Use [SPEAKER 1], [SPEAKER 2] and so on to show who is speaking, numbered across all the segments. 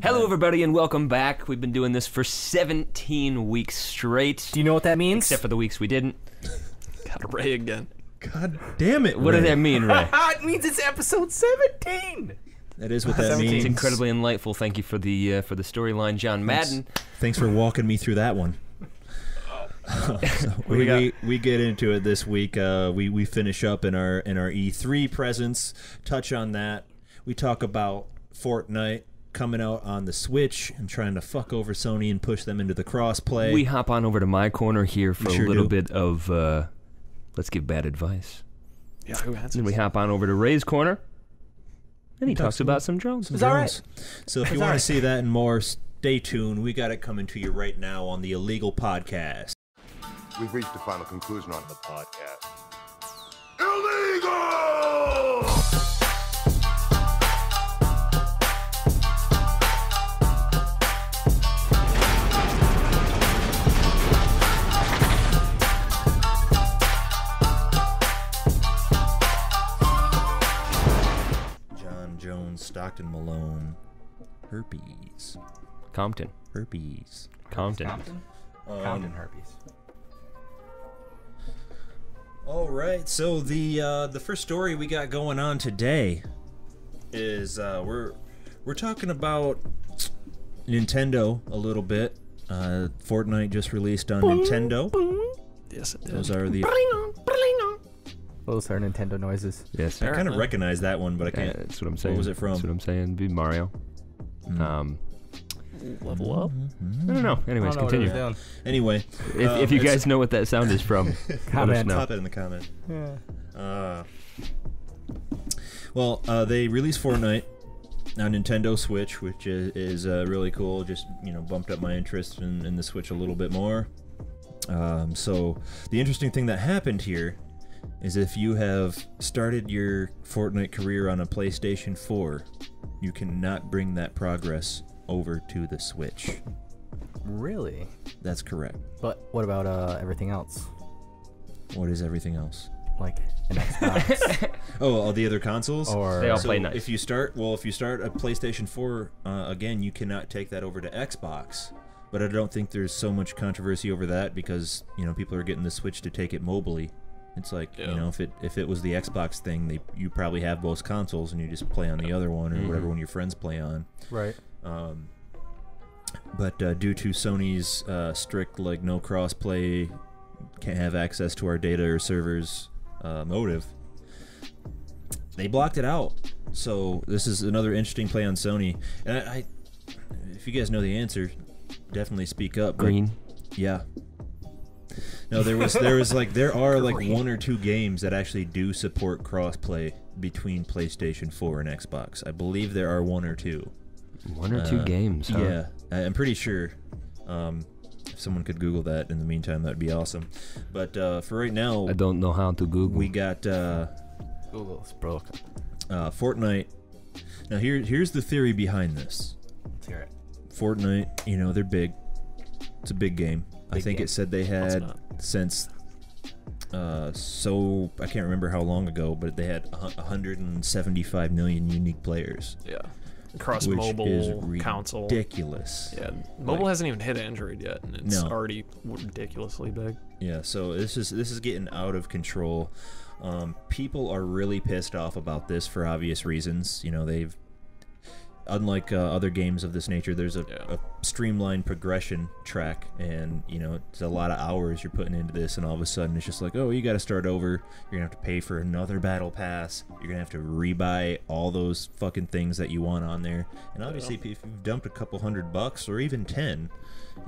[SPEAKER 1] Hello, everybody, and welcome back. We've been doing this for 17 weeks straight.
[SPEAKER 2] Do you know what that means?
[SPEAKER 1] Except for the weeks we didn't.
[SPEAKER 3] Got Ray again.
[SPEAKER 4] God damn it,
[SPEAKER 1] What
[SPEAKER 4] Ray.
[SPEAKER 1] does that mean, Ray?
[SPEAKER 2] It means it's episode 17.
[SPEAKER 4] That is what that means.
[SPEAKER 1] It's incredibly enlightful. Thank you for the storyline, John Madden.
[SPEAKER 4] Thanks for walking me through that one. So we get into it this week. We finish up in our E3 presence. Touch on that. We talk about Fortnite coming out on the Switch and trying to fuck over Sony and push them into the crossplay.
[SPEAKER 1] We hop on over to my corner here for
[SPEAKER 4] sure
[SPEAKER 1] a little
[SPEAKER 4] do.
[SPEAKER 1] bit of let's give bad advice.
[SPEAKER 3] Yeah, who answers?
[SPEAKER 1] Then we hop on over to Ray's corner, and he talks about some drones.
[SPEAKER 4] Some drones. So if you want to see that and more, stay tuned. We got it coming to you right now on the Illegal Podcast.
[SPEAKER 5] We've reached the final conclusion on the podcast.
[SPEAKER 6] Illegal!
[SPEAKER 4] John Jones, Stockton Malone, herpes.
[SPEAKER 1] Compton.
[SPEAKER 4] Herpes.
[SPEAKER 1] Compton.
[SPEAKER 2] Compton herpes.
[SPEAKER 4] All right, so the first story we got going on today is we're talking about Nintendo a little bit. Fortnite just released on Nintendo.
[SPEAKER 3] Yes, it did.
[SPEAKER 4] Those are the.
[SPEAKER 2] Those are Nintendo noises.
[SPEAKER 1] Yes,
[SPEAKER 4] I kind of recognize that one, but I can't.
[SPEAKER 1] that's what I'm saying.
[SPEAKER 4] What was it from?
[SPEAKER 1] That's what I'm saying. It'd be Mario.
[SPEAKER 3] Level up.
[SPEAKER 1] I don't know. Anyways, continue.
[SPEAKER 4] Anyway,
[SPEAKER 1] If you guys know what that sound is from, let us
[SPEAKER 2] Comment.
[SPEAKER 1] know.
[SPEAKER 4] pop it in the comment.
[SPEAKER 2] Yeah.
[SPEAKER 4] Well, they released Fortnite on Nintendo Switch, which is really cool. Just bumped up my interest in the Switch a little bit more. So the interesting thing that happened here is if you have started your Fortnite career on a PlayStation 4, you cannot bring that progress over to the Switch.
[SPEAKER 2] Really?
[SPEAKER 4] That's correct.
[SPEAKER 2] But what about everything else?
[SPEAKER 4] What is everything else?
[SPEAKER 2] Like an Xbox?
[SPEAKER 4] Oh, all the other consoles?
[SPEAKER 2] Or
[SPEAKER 1] They all
[SPEAKER 4] So
[SPEAKER 1] play nice.
[SPEAKER 4] if you start a PlayStation 4, again, you cannot take that over to Xbox. But I don't think there's so much controversy over that because people are getting the Switch to take it mobily. It's like if it was the Xbox thing, you probably have both consoles and you just play on the other one or whatever one your friends play on.
[SPEAKER 2] right.
[SPEAKER 4] But due to Sony's strict no crossplay, can't have access to our data or servers motive, they blocked it out. So this is another interesting play on Sony. And I if you guys know the answer, definitely speak up. But
[SPEAKER 1] Green.
[SPEAKER 4] yeah. No, there are one or two games that actually do support crossplay between PlayStation 4 and Xbox. I believe there are one or two.
[SPEAKER 1] One or two games, huh?
[SPEAKER 4] Yeah, I'm pretty sure. If someone could Google that in the meantime, that'd be awesome. But for right now,
[SPEAKER 1] I don't know how to Google.
[SPEAKER 4] we got
[SPEAKER 2] Google's broken.
[SPEAKER 4] Fortnite. Now here's the theory behind this.
[SPEAKER 2] Let's hear it.
[SPEAKER 4] Fortnite, they're big. It's a big game. I think
[SPEAKER 2] game.
[SPEAKER 4] it said they had since so I can't remember how long ago, but they had 175 million unique players.
[SPEAKER 3] Yeah. Across
[SPEAKER 4] which
[SPEAKER 3] mobile,
[SPEAKER 4] is
[SPEAKER 3] console.
[SPEAKER 4] ridiculous.
[SPEAKER 3] Yeah. Mobile hasn't even hit Android yet, and it's
[SPEAKER 4] No.
[SPEAKER 3] already ridiculously big.
[SPEAKER 4] Yeah, so this is getting out of control. People are really pissed off about this for obvious reasons. They've unlike other games of this nature, there's a streamlined progression track, and it's a lot of hours you're putting into this, and all of a sudden it's just like, oh, you got to start over. You're gonna have to pay for another battle pass. You're gonna have to rebuy all those fucking things that you want on there, and obviously if you've dumped a couple $100 or even 10,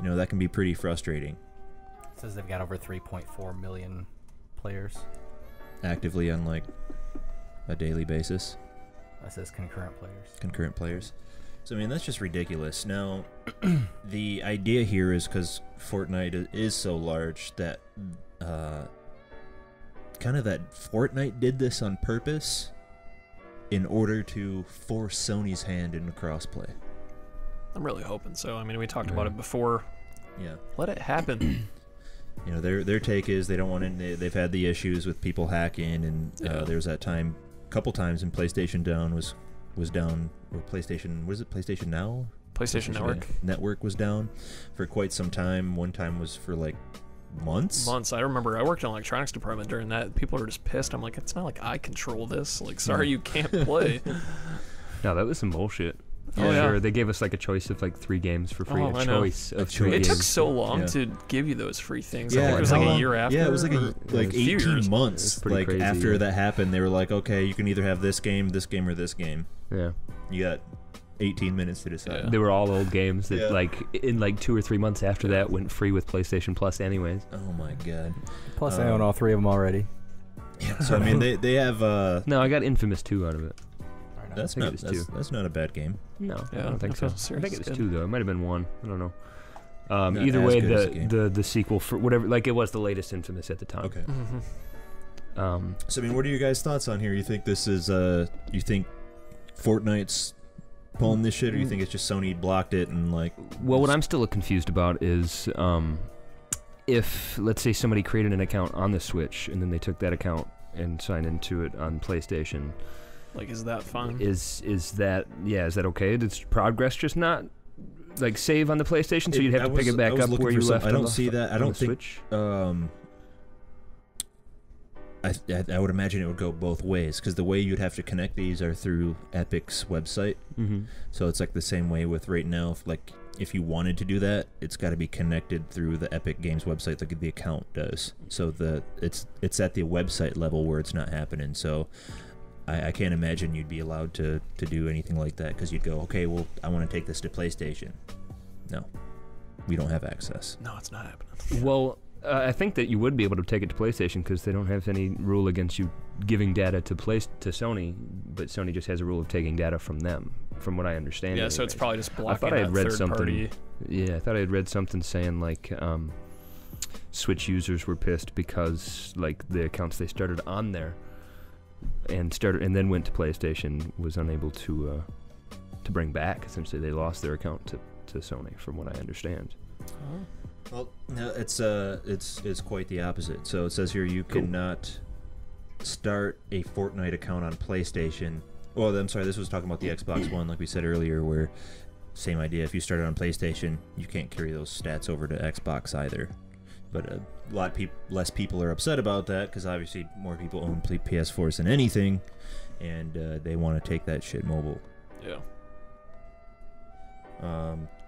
[SPEAKER 4] that can be pretty frustrating.
[SPEAKER 2] It says they've got over 3.4 million players.
[SPEAKER 4] Actively on a daily basis.
[SPEAKER 2] That says concurrent players.
[SPEAKER 4] Concurrent players. So that's just ridiculous. Now, the idea here is because Fortnite is so large that that Fortnite did this on purpose in order to force Sony's hand into crossplay.
[SPEAKER 3] I'm really hoping so. We talked about it before.
[SPEAKER 4] Yeah.
[SPEAKER 3] Let it happen.
[SPEAKER 4] Their take is they don't want it. They've had the issues with people hacking, and there was that couple times when PlayStation was down, or PlayStation, what is it, PlayStation Now?
[SPEAKER 3] PlayStation Network.
[SPEAKER 4] Network was down for quite some time. One time was for like months.
[SPEAKER 3] I remember I worked in the electronics department during that. People were just pissed. I'm like, it's not like I control this. Like, sorry, you can't play.
[SPEAKER 6] No, that was some bullshit.
[SPEAKER 3] Oh, yeah.
[SPEAKER 6] Sure. They gave us like a choice of like 3 games for free.
[SPEAKER 3] Oh,
[SPEAKER 6] a choice of 3
[SPEAKER 3] It
[SPEAKER 6] games.
[SPEAKER 3] took so long to give you those free things. I
[SPEAKER 4] Yeah,
[SPEAKER 3] think it was like a year after.
[SPEAKER 4] Yeah, it was like
[SPEAKER 3] or
[SPEAKER 4] 18
[SPEAKER 3] years.
[SPEAKER 4] months.
[SPEAKER 6] pretty
[SPEAKER 4] Like
[SPEAKER 6] crazy,
[SPEAKER 4] after
[SPEAKER 6] yeah.
[SPEAKER 4] that happened, they were like, okay, you can either have this game, or this game.
[SPEAKER 6] Yeah.
[SPEAKER 4] You got 18 minutes to decide.
[SPEAKER 3] Yeah.
[SPEAKER 6] They were all old games that
[SPEAKER 4] Yeah.
[SPEAKER 6] like in like 2 or 3 months after that went free with PlayStation Plus anyways.
[SPEAKER 4] Oh my god.
[SPEAKER 2] Plus, I own all 3 of them already.
[SPEAKER 4] Yeah. So I mean, they have.
[SPEAKER 6] No, I got Infamous 2 out of it.
[SPEAKER 4] That's
[SPEAKER 6] think
[SPEAKER 4] not
[SPEAKER 6] it was 2.
[SPEAKER 4] that's not a bad game.
[SPEAKER 6] No,
[SPEAKER 3] Yeah,
[SPEAKER 6] I don't think so.
[SPEAKER 3] Infamous
[SPEAKER 6] I think it
[SPEAKER 3] series
[SPEAKER 6] was
[SPEAKER 3] is
[SPEAKER 6] 2 though. It might have been 1. I don't know.
[SPEAKER 4] Not
[SPEAKER 6] Either
[SPEAKER 4] as
[SPEAKER 6] way,
[SPEAKER 4] good as a game.
[SPEAKER 6] the sequel for whatever, like it was the latest Infamous at the time.
[SPEAKER 4] Okay.
[SPEAKER 3] Mm-hmm.
[SPEAKER 4] So I mean, what are your guys' thoughts on here? You think this is you think Fortnite's pulling this shit, or you think it's just Sony blocked it and like?
[SPEAKER 6] Well, what I'm still confused about is if, let's say, somebody created an account on the Switch and then they took that account and signed into it on PlayStation.
[SPEAKER 3] Like, is that fun?
[SPEAKER 6] Is that okay? Does progress just not like save on the PlayStation, so you'd have to pick it back up where you left?
[SPEAKER 4] I
[SPEAKER 6] on
[SPEAKER 4] don't
[SPEAKER 6] the
[SPEAKER 4] see that. I don't think.
[SPEAKER 6] Switch?
[SPEAKER 4] I would imagine it would go both ways, because the way you'd have to connect these are through Epic's website.
[SPEAKER 6] Mm-hmm.
[SPEAKER 4] So it's like the same way with right now. If you wanted to do that, it's got to be connected through the Epic Games website, like the account does. So it's at the website level where it's not happening. So I can't imagine you'd be allowed to do anything like that, because you'd go, okay, well, I want to take this to PlayStation. No, we don't have access.
[SPEAKER 3] No, it's not happening.
[SPEAKER 6] Well, I think that you would be able to take it to PlayStation because they don't have any rule against you giving data to Sony, but Sony just has a rule of taking data from them, from what I understand.
[SPEAKER 3] Yeah, so it's probably just blocking
[SPEAKER 6] I thought I had read
[SPEAKER 3] third
[SPEAKER 6] something.
[SPEAKER 3] party.
[SPEAKER 6] Yeah, I thought I had read something saying like Switch users were pissed because like the accounts they started on there and then went to PlayStation was unable to bring back. Essentially, they lost their account to Sony, from what I understand.
[SPEAKER 4] Well, no, it's quite the opposite. So it says here you cannot start a Fortnite account on PlayStation. Well, I'm sorry, this was talking about the Xbox One, like we said earlier, where same idea. If you started on PlayStation, you can't carry those stats over to Xbox either. But a lot less people are upset about that, because obviously more people own PS4s than anything, and they want to take that shit mobile.
[SPEAKER 3] Yeah.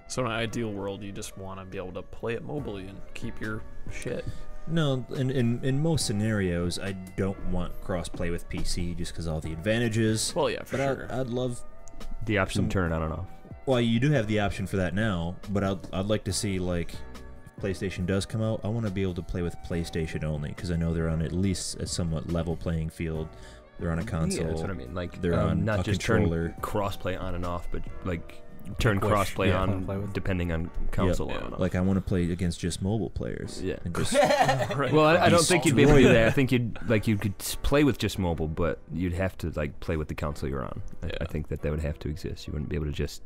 [SPEAKER 3] So in an ideal world, you just want to be able to play it mobily and keep your shit.
[SPEAKER 4] No, in most scenarios, I don't want crossplay with PC just because all the advantages.
[SPEAKER 3] Well, yeah, for sure.
[SPEAKER 4] I'd love
[SPEAKER 6] The option to turn it on and off.
[SPEAKER 4] Well, you do have the option for that now, but I'd like to see, like, if PlayStation does come out, I want to be able to play with PlayStation only, because I know they're on at least a somewhat level playing field. They're on a console.
[SPEAKER 6] Yeah, that's what I mean. Like,
[SPEAKER 4] they're on
[SPEAKER 6] not
[SPEAKER 4] a
[SPEAKER 6] just
[SPEAKER 4] controller.
[SPEAKER 6] turn crossplay on and off, but like turn
[SPEAKER 2] Which,
[SPEAKER 6] crossplay
[SPEAKER 2] yeah,
[SPEAKER 6] on
[SPEAKER 2] play with.
[SPEAKER 6] depending on console
[SPEAKER 3] Yeah.
[SPEAKER 6] on and off.
[SPEAKER 4] Like, I want to play against just mobile players.
[SPEAKER 6] Yeah.
[SPEAKER 4] And just,
[SPEAKER 3] Right.
[SPEAKER 6] Well, I don't think you'd be able to do
[SPEAKER 4] Destroy
[SPEAKER 6] that. I think you could play with just mobile, but you'd have to like play with the console you're on. I
[SPEAKER 3] Yeah.
[SPEAKER 6] think that would have to exist. You wouldn't be able to just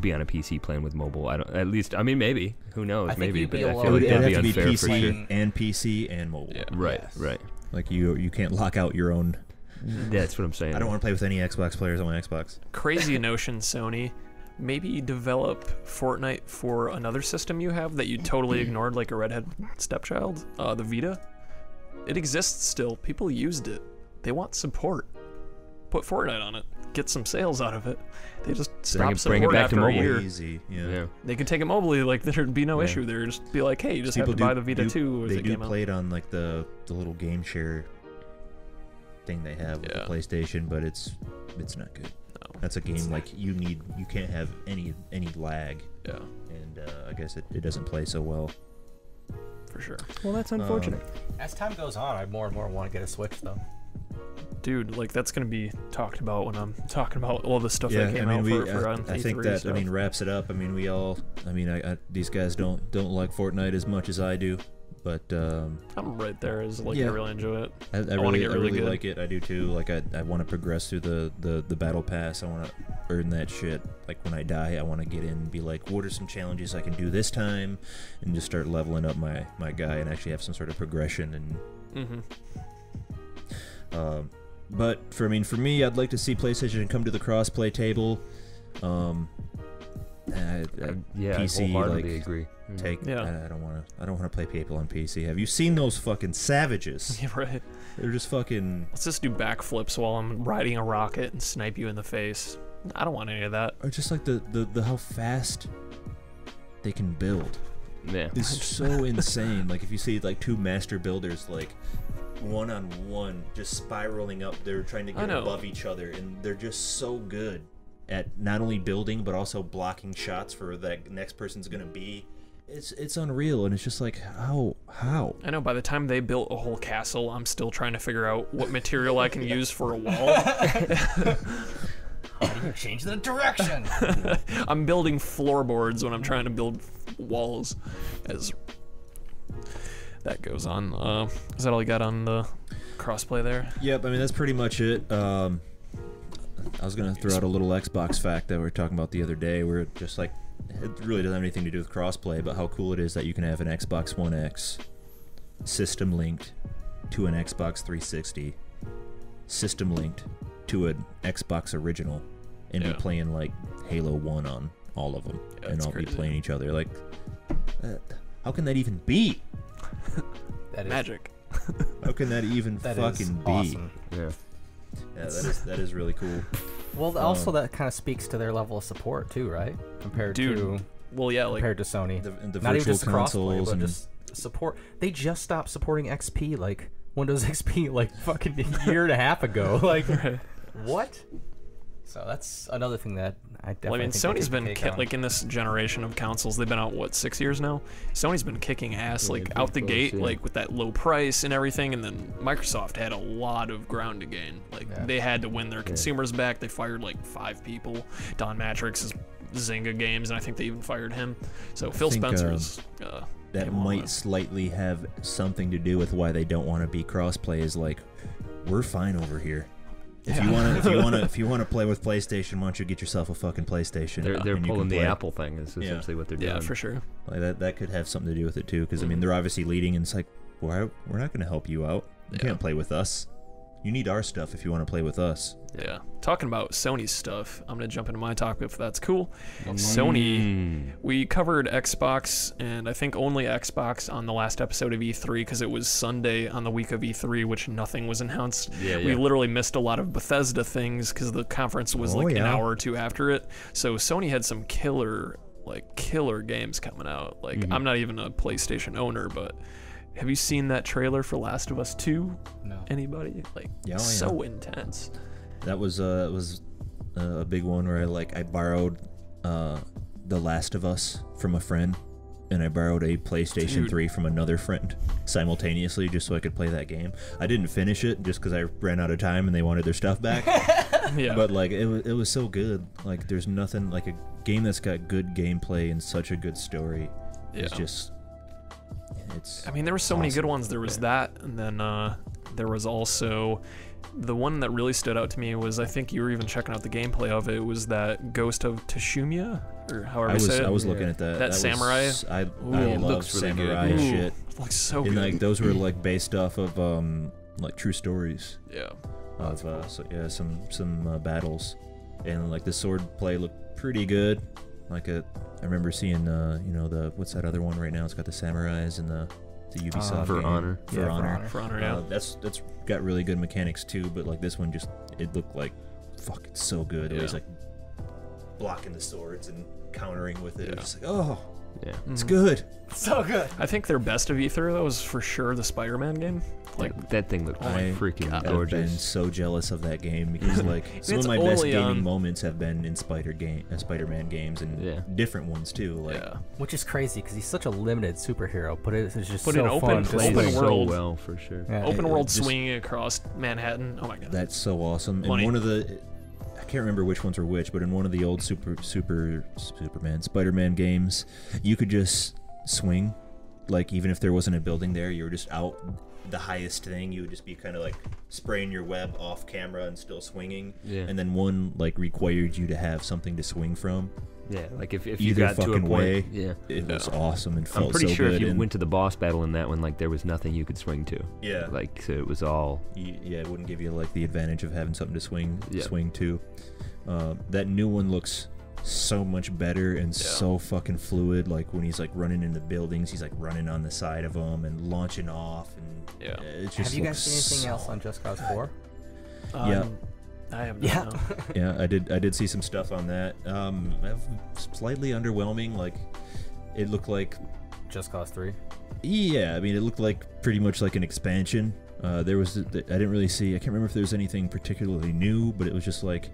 [SPEAKER 6] be on a PC playing with mobile. I mean, maybe. Who knows?
[SPEAKER 2] I think
[SPEAKER 6] Maybe,
[SPEAKER 2] you'd
[SPEAKER 6] but
[SPEAKER 2] be
[SPEAKER 6] I
[SPEAKER 2] allowed
[SPEAKER 6] feel like
[SPEAKER 2] to-
[SPEAKER 6] that'd
[SPEAKER 4] it'd
[SPEAKER 6] be
[SPEAKER 4] have to be
[SPEAKER 6] unfair for
[SPEAKER 4] PC
[SPEAKER 6] sure.
[SPEAKER 4] and PC and mobile.
[SPEAKER 3] Yeah.
[SPEAKER 6] Right,
[SPEAKER 2] Yes.
[SPEAKER 6] right.
[SPEAKER 4] Like, you can't lock out your own.
[SPEAKER 6] That's what I'm saying.
[SPEAKER 4] I don't want to play with any Xbox players on my Xbox.
[SPEAKER 3] Crazy notion, Sony. Maybe develop Fortnite for another system you have that you totally ignored, like a redhead stepchild, the Vita. It exists still. People used it. They want support. Put Fortnite on it. Get some sales out of it. They just stop
[SPEAKER 6] bring it
[SPEAKER 3] support
[SPEAKER 6] back to
[SPEAKER 3] after a
[SPEAKER 6] mobile.
[SPEAKER 3] year.
[SPEAKER 4] Easy. Yeah.
[SPEAKER 6] Yeah.
[SPEAKER 3] They could take it mobily. Like, there'd be no
[SPEAKER 6] Yeah.
[SPEAKER 3] issue there. Just be like, hey, you just have
[SPEAKER 4] People
[SPEAKER 3] to buy the Vita 2 as
[SPEAKER 4] They
[SPEAKER 3] it
[SPEAKER 4] do
[SPEAKER 3] came
[SPEAKER 4] play
[SPEAKER 3] out.
[SPEAKER 4] it on like the little game share thing they have with
[SPEAKER 3] Yeah.
[SPEAKER 4] the PlayStation, but it's not good.
[SPEAKER 3] No.
[SPEAKER 4] That's a game like you can't have any lag,
[SPEAKER 3] Yeah,
[SPEAKER 4] and I guess it doesn't play so well.
[SPEAKER 3] for sure.
[SPEAKER 6] Well, that's unfortunate.
[SPEAKER 2] As time goes on, I more and more want to get a Switch, though.
[SPEAKER 3] Dude, like, that's gonna be talked about when I'm talking about all the stuff that came out for on
[SPEAKER 4] I think
[SPEAKER 3] E3
[SPEAKER 4] that
[SPEAKER 3] stuff.
[SPEAKER 4] wraps it up. I mean, these guys don't like Fortnite as much as I do, but
[SPEAKER 3] I'm right there. Is like,
[SPEAKER 4] Yeah.
[SPEAKER 3] I really enjoy it.
[SPEAKER 4] I
[SPEAKER 3] wanna
[SPEAKER 4] really,
[SPEAKER 3] get
[SPEAKER 4] I
[SPEAKER 3] really
[SPEAKER 4] really
[SPEAKER 3] good.
[SPEAKER 4] like it. I do too. Like, I want to progress through the battle pass. I want to earn that shit. Like, when I die, I want to get in and be like, what are some challenges I can do this time, and just start leveling up my guy and actually have some sort of progression. And but for me, I'd like to see PlayStation come to the crossplay table.
[SPEAKER 6] Yeah,
[SPEAKER 4] PC,
[SPEAKER 6] I wholeheartedly
[SPEAKER 4] like,
[SPEAKER 6] agree.
[SPEAKER 4] I don't want to play people on PC. Have you seen those fucking savages?
[SPEAKER 3] Yeah, right.
[SPEAKER 4] They're just fucking.
[SPEAKER 3] Let's just do backflips while I'm riding a rocket and snipe you in the face. I don't want any of that.
[SPEAKER 4] Or just like the how fast they can build.
[SPEAKER 6] Yeah.
[SPEAKER 4] It's so insane. Like if you see like two master builders like one on one just spiraling up, they're trying to get above each other, and they're just so good at not only building but also blocking shots for that next person's gonna be. It's unreal, and it's just like how
[SPEAKER 3] I know. By the time they built a whole castle, I'm still trying to figure out what material I can use for a wall.
[SPEAKER 2] How do you change the direction?
[SPEAKER 3] I'm building floorboards when I'm trying to build walls. As that goes on, is that all you got on the crossplay there?
[SPEAKER 4] Yep, I mean that's pretty much it. I was gonna throw out a little Xbox fact that we were talking about the other day. Where it just like it really doesn't have anything to do with crossplay, but how cool it is that you can have an Xbox One X system linked to an Xbox 360, system linked to an Xbox original, and be playing like Halo 1 on all of them, and all be playing each other. Like, how can that even be?
[SPEAKER 2] That is
[SPEAKER 3] magic.
[SPEAKER 4] How can that even fucking be?
[SPEAKER 2] Awesome.
[SPEAKER 6] Yeah.
[SPEAKER 4] Yeah, that is really cool.
[SPEAKER 2] Well, also that kind of speaks to their level of support too, right? Compared to Sony.
[SPEAKER 4] The
[SPEAKER 2] Not even
[SPEAKER 4] virtual
[SPEAKER 2] just crossplay,
[SPEAKER 4] consoles
[SPEAKER 2] but
[SPEAKER 4] and
[SPEAKER 2] just support. They just stopped supporting XP, like Windows XP, like fucking a year and a half ago. Like, what? So that's another thing that I definitely.
[SPEAKER 3] Well, I mean,
[SPEAKER 2] think
[SPEAKER 3] Sony's been like in this generation of consoles. They've been out what 6 years now. Sony's been kicking ass like out the gate, like with that low price and everything. And then Microsoft had a lot of ground to gain. Like they had to win their consumers back. They fired like 5 people. Don Matrix is Zynga Games, and I think they even fired him. So Phil Spencer's.
[SPEAKER 4] That might slightly have something to do with why they don't want to be crossplay. Is like, we're fine over here. If you want to play with PlayStation, why don't you get yourself a fucking PlayStation?
[SPEAKER 6] They're pulling the Apple thing. Is essentially what they're doing.
[SPEAKER 3] Yeah, for sure.
[SPEAKER 4] Like that could have something to do with it too. Because I mean, they're obviously leading, and it's like, we're not going to help you out. You can't play with us. You need our stuff if you want to play with us.
[SPEAKER 3] Yeah. Talking about Sony's stuff, I'm going to jump into my topic if that's cool. Sony, we covered Xbox, and I think only Xbox on the last episode of E3 because it was Sunday on the week of E3, which nothing was announced. We literally missed a lot of Bethesda things because the conference was an hour or two after it. So Sony had some killer games coming out. Like, I'm not even a PlayStation owner, but have you seen that trailer for Last of Us 2?
[SPEAKER 2] No.
[SPEAKER 3] Anybody? Like, so intense.
[SPEAKER 4] That was a big one where I borrowed The Last of Us from a friend, and I borrowed a PlayStation 3 from another friend simultaneously just so I could play that game. I didn't finish it just because I ran out of time and they wanted their stuff back. But like it was so good. Like there's nothing like a game that's got good gameplay and such a good story. It's just.
[SPEAKER 3] I mean, there were so many good ones. There was that, and then there was also the one that really stood out to me was, I think you were even checking out the gameplay of it, was that Ghost of Tsushima, or however you say it.
[SPEAKER 4] I was looking at that.
[SPEAKER 3] That samurai.
[SPEAKER 4] I love samurai
[SPEAKER 3] really
[SPEAKER 4] shit.
[SPEAKER 3] It looks so
[SPEAKER 4] and
[SPEAKER 3] good.
[SPEAKER 4] Like those were like based off of like true stories.
[SPEAKER 3] Yeah.
[SPEAKER 4] Of some battles, and like the sword play looked pretty good. Like I remember seeing what's that other one right now? It's got the samurais and the Ubisoft
[SPEAKER 6] For
[SPEAKER 4] game.
[SPEAKER 6] Honor.
[SPEAKER 4] For Honor.
[SPEAKER 3] For Honor, yeah.
[SPEAKER 4] That's got really good mechanics too, but like this one it looked like fucking so good. It was like blocking the swords and countering with it. It was just like, it's good.
[SPEAKER 2] So good.
[SPEAKER 3] I think their best of E3 though was for sure the Spider-Man game.
[SPEAKER 6] Like that thing looked freaking
[SPEAKER 4] I've
[SPEAKER 6] gorgeous.
[SPEAKER 4] been so jealous of that game because like some of my best gaming moments have been in Spider-Man games and different ones too. Like,
[SPEAKER 2] which is crazy because he's such a limited superhero, but it's just
[SPEAKER 3] but
[SPEAKER 2] so
[SPEAKER 3] an
[SPEAKER 2] fun.
[SPEAKER 3] open world,
[SPEAKER 6] so well for sure.
[SPEAKER 3] Open world swinging across Manhattan. Oh my god,
[SPEAKER 4] that's so awesome. And one of the, I can't remember which ones were which, but in one of the old Spider-Man games, you could just swing. Like even if there wasn't a building there, you were just out the highest thing. You would just be kind of like spraying your web off camera and still swinging. And then one like required you to have something to swing from.
[SPEAKER 6] Yeah, like if you got to a point,
[SPEAKER 4] it was awesome and felt so good.
[SPEAKER 6] I'm pretty sure if you went to the boss battle in that one, like there was nothing you could swing to.
[SPEAKER 4] Yeah,
[SPEAKER 6] like so it was all.
[SPEAKER 4] It wouldn't give you like the advantage of having something to swing to. That new one looks so much better and so fucking fluid. Like when he's like running into buildings, he's like running on the side of them and launching off, and it just
[SPEAKER 2] have you guys seen anything else on Just Cause 4?
[SPEAKER 4] Yeah.
[SPEAKER 3] I have not. No.
[SPEAKER 4] Yeah, I did see some stuff on that. Slightly underwhelming. Like it looked like
[SPEAKER 2] Just Cause 3.
[SPEAKER 4] Yeah, I mean it looked like pretty much like an expansion. I didn't really see. I can't remember if there was anything particularly new, but it was just like,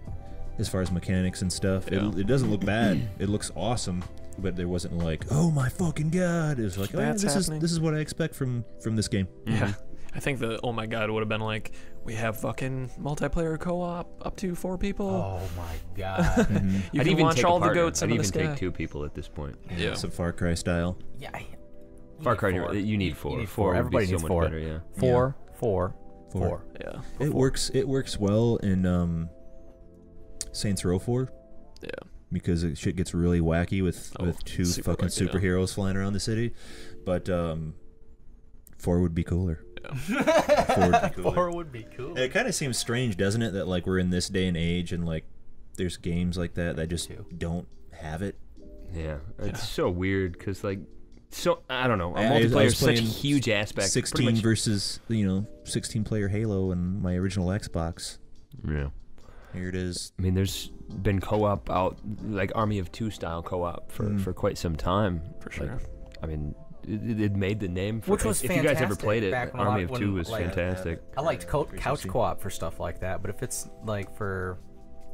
[SPEAKER 4] as far as mechanics and stuff, it doesn't look bad. It looks awesome, but there wasn't like, oh my fucking god. It was like, this is what I expect from this game.
[SPEAKER 3] Yeah. I think the oh my god would have been like, we have fucking multiplayer co-op up to 4 people.
[SPEAKER 2] Oh my god.
[SPEAKER 3] You
[SPEAKER 1] I'd
[SPEAKER 3] can
[SPEAKER 1] even
[SPEAKER 3] launch
[SPEAKER 1] take
[SPEAKER 3] all
[SPEAKER 1] a
[SPEAKER 3] the
[SPEAKER 1] partner.
[SPEAKER 3] goats
[SPEAKER 1] I'd
[SPEAKER 3] into the
[SPEAKER 1] even
[SPEAKER 3] sky.
[SPEAKER 1] take 2 people at this point.
[SPEAKER 3] Yeah.
[SPEAKER 4] Some Far Cry style.
[SPEAKER 2] Yeah.
[SPEAKER 1] Far Cry,
[SPEAKER 2] four.
[SPEAKER 1] you need 4.
[SPEAKER 2] You need
[SPEAKER 1] 4
[SPEAKER 2] Everybody
[SPEAKER 1] would be
[SPEAKER 2] needs
[SPEAKER 1] so
[SPEAKER 2] 4.
[SPEAKER 1] much better, yeah.
[SPEAKER 2] 4.
[SPEAKER 3] Yeah.
[SPEAKER 4] It works well in Saints Row 4.
[SPEAKER 3] Yeah.
[SPEAKER 4] Because shit gets really wacky with 2 fucking superheroes flying around the city. But 4 would be cooler.
[SPEAKER 3] Yeah.
[SPEAKER 4] 4 would be cooler.
[SPEAKER 2] 4 would be cool.
[SPEAKER 4] And it kind of seems strange, doesn't it, that like we're in this day and age and like there's games like that just don't have it.
[SPEAKER 6] Yeah, it's so weird because like, I don't know.
[SPEAKER 4] I
[SPEAKER 6] Multiplayer
[SPEAKER 4] was
[SPEAKER 6] is such a
[SPEAKER 4] playing
[SPEAKER 6] huge aspect.
[SPEAKER 4] 16 versus 16 player Halo and my original Xbox.
[SPEAKER 6] Yeah.
[SPEAKER 4] Here it is.
[SPEAKER 6] I mean, there's been co-op out, like Army of Two style co-op for quite some time.
[SPEAKER 3] For sure.
[SPEAKER 6] Like, I mean, it made the name.
[SPEAKER 2] Which was
[SPEAKER 6] if
[SPEAKER 2] fantastic.
[SPEAKER 6] you guys ever played it,
[SPEAKER 2] back when
[SPEAKER 6] Army of Two was
[SPEAKER 2] like,
[SPEAKER 6] fantastic.
[SPEAKER 2] I liked couch co-op for stuff like that, but if it's like for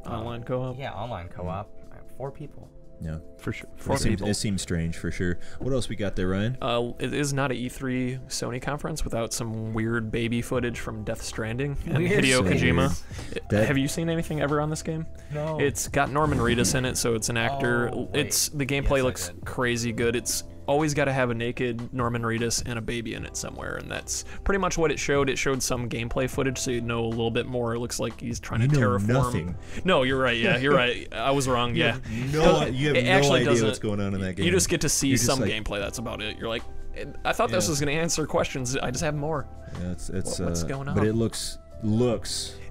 [SPEAKER 3] Online co-op?
[SPEAKER 2] Yeah, online co-op. 4 people.
[SPEAKER 4] Yeah,
[SPEAKER 6] for sure.
[SPEAKER 4] It seems strange for sure. What else we got there, Ryan?
[SPEAKER 3] It is not an E3 Sony conference without some weird baby footage from Death Stranding and Hideo Kojima. Have you seen anything ever on this game?
[SPEAKER 2] No.
[SPEAKER 3] It's got Norman Reedus in it, so it's an actor.
[SPEAKER 2] Oh,
[SPEAKER 3] The gameplay looks crazy good. It's always got to have a naked Norman Reedus and a baby in it somewhere, and that's pretty much what it showed. It showed some gameplay footage, so you'd know a little bit more. It looks like he's trying to terraform.
[SPEAKER 4] Nothing.
[SPEAKER 3] No, you're right. Yeah, you're right. I was wrong.
[SPEAKER 4] You
[SPEAKER 3] yeah.
[SPEAKER 4] have no idea what's going on in that game.
[SPEAKER 3] You just get to see some
[SPEAKER 4] like,
[SPEAKER 3] gameplay. That's about it. You're like, I thought this was going to answer questions. I just have more.
[SPEAKER 4] Yeah,
[SPEAKER 3] what's going on?
[SPEAKER 4] But it looks.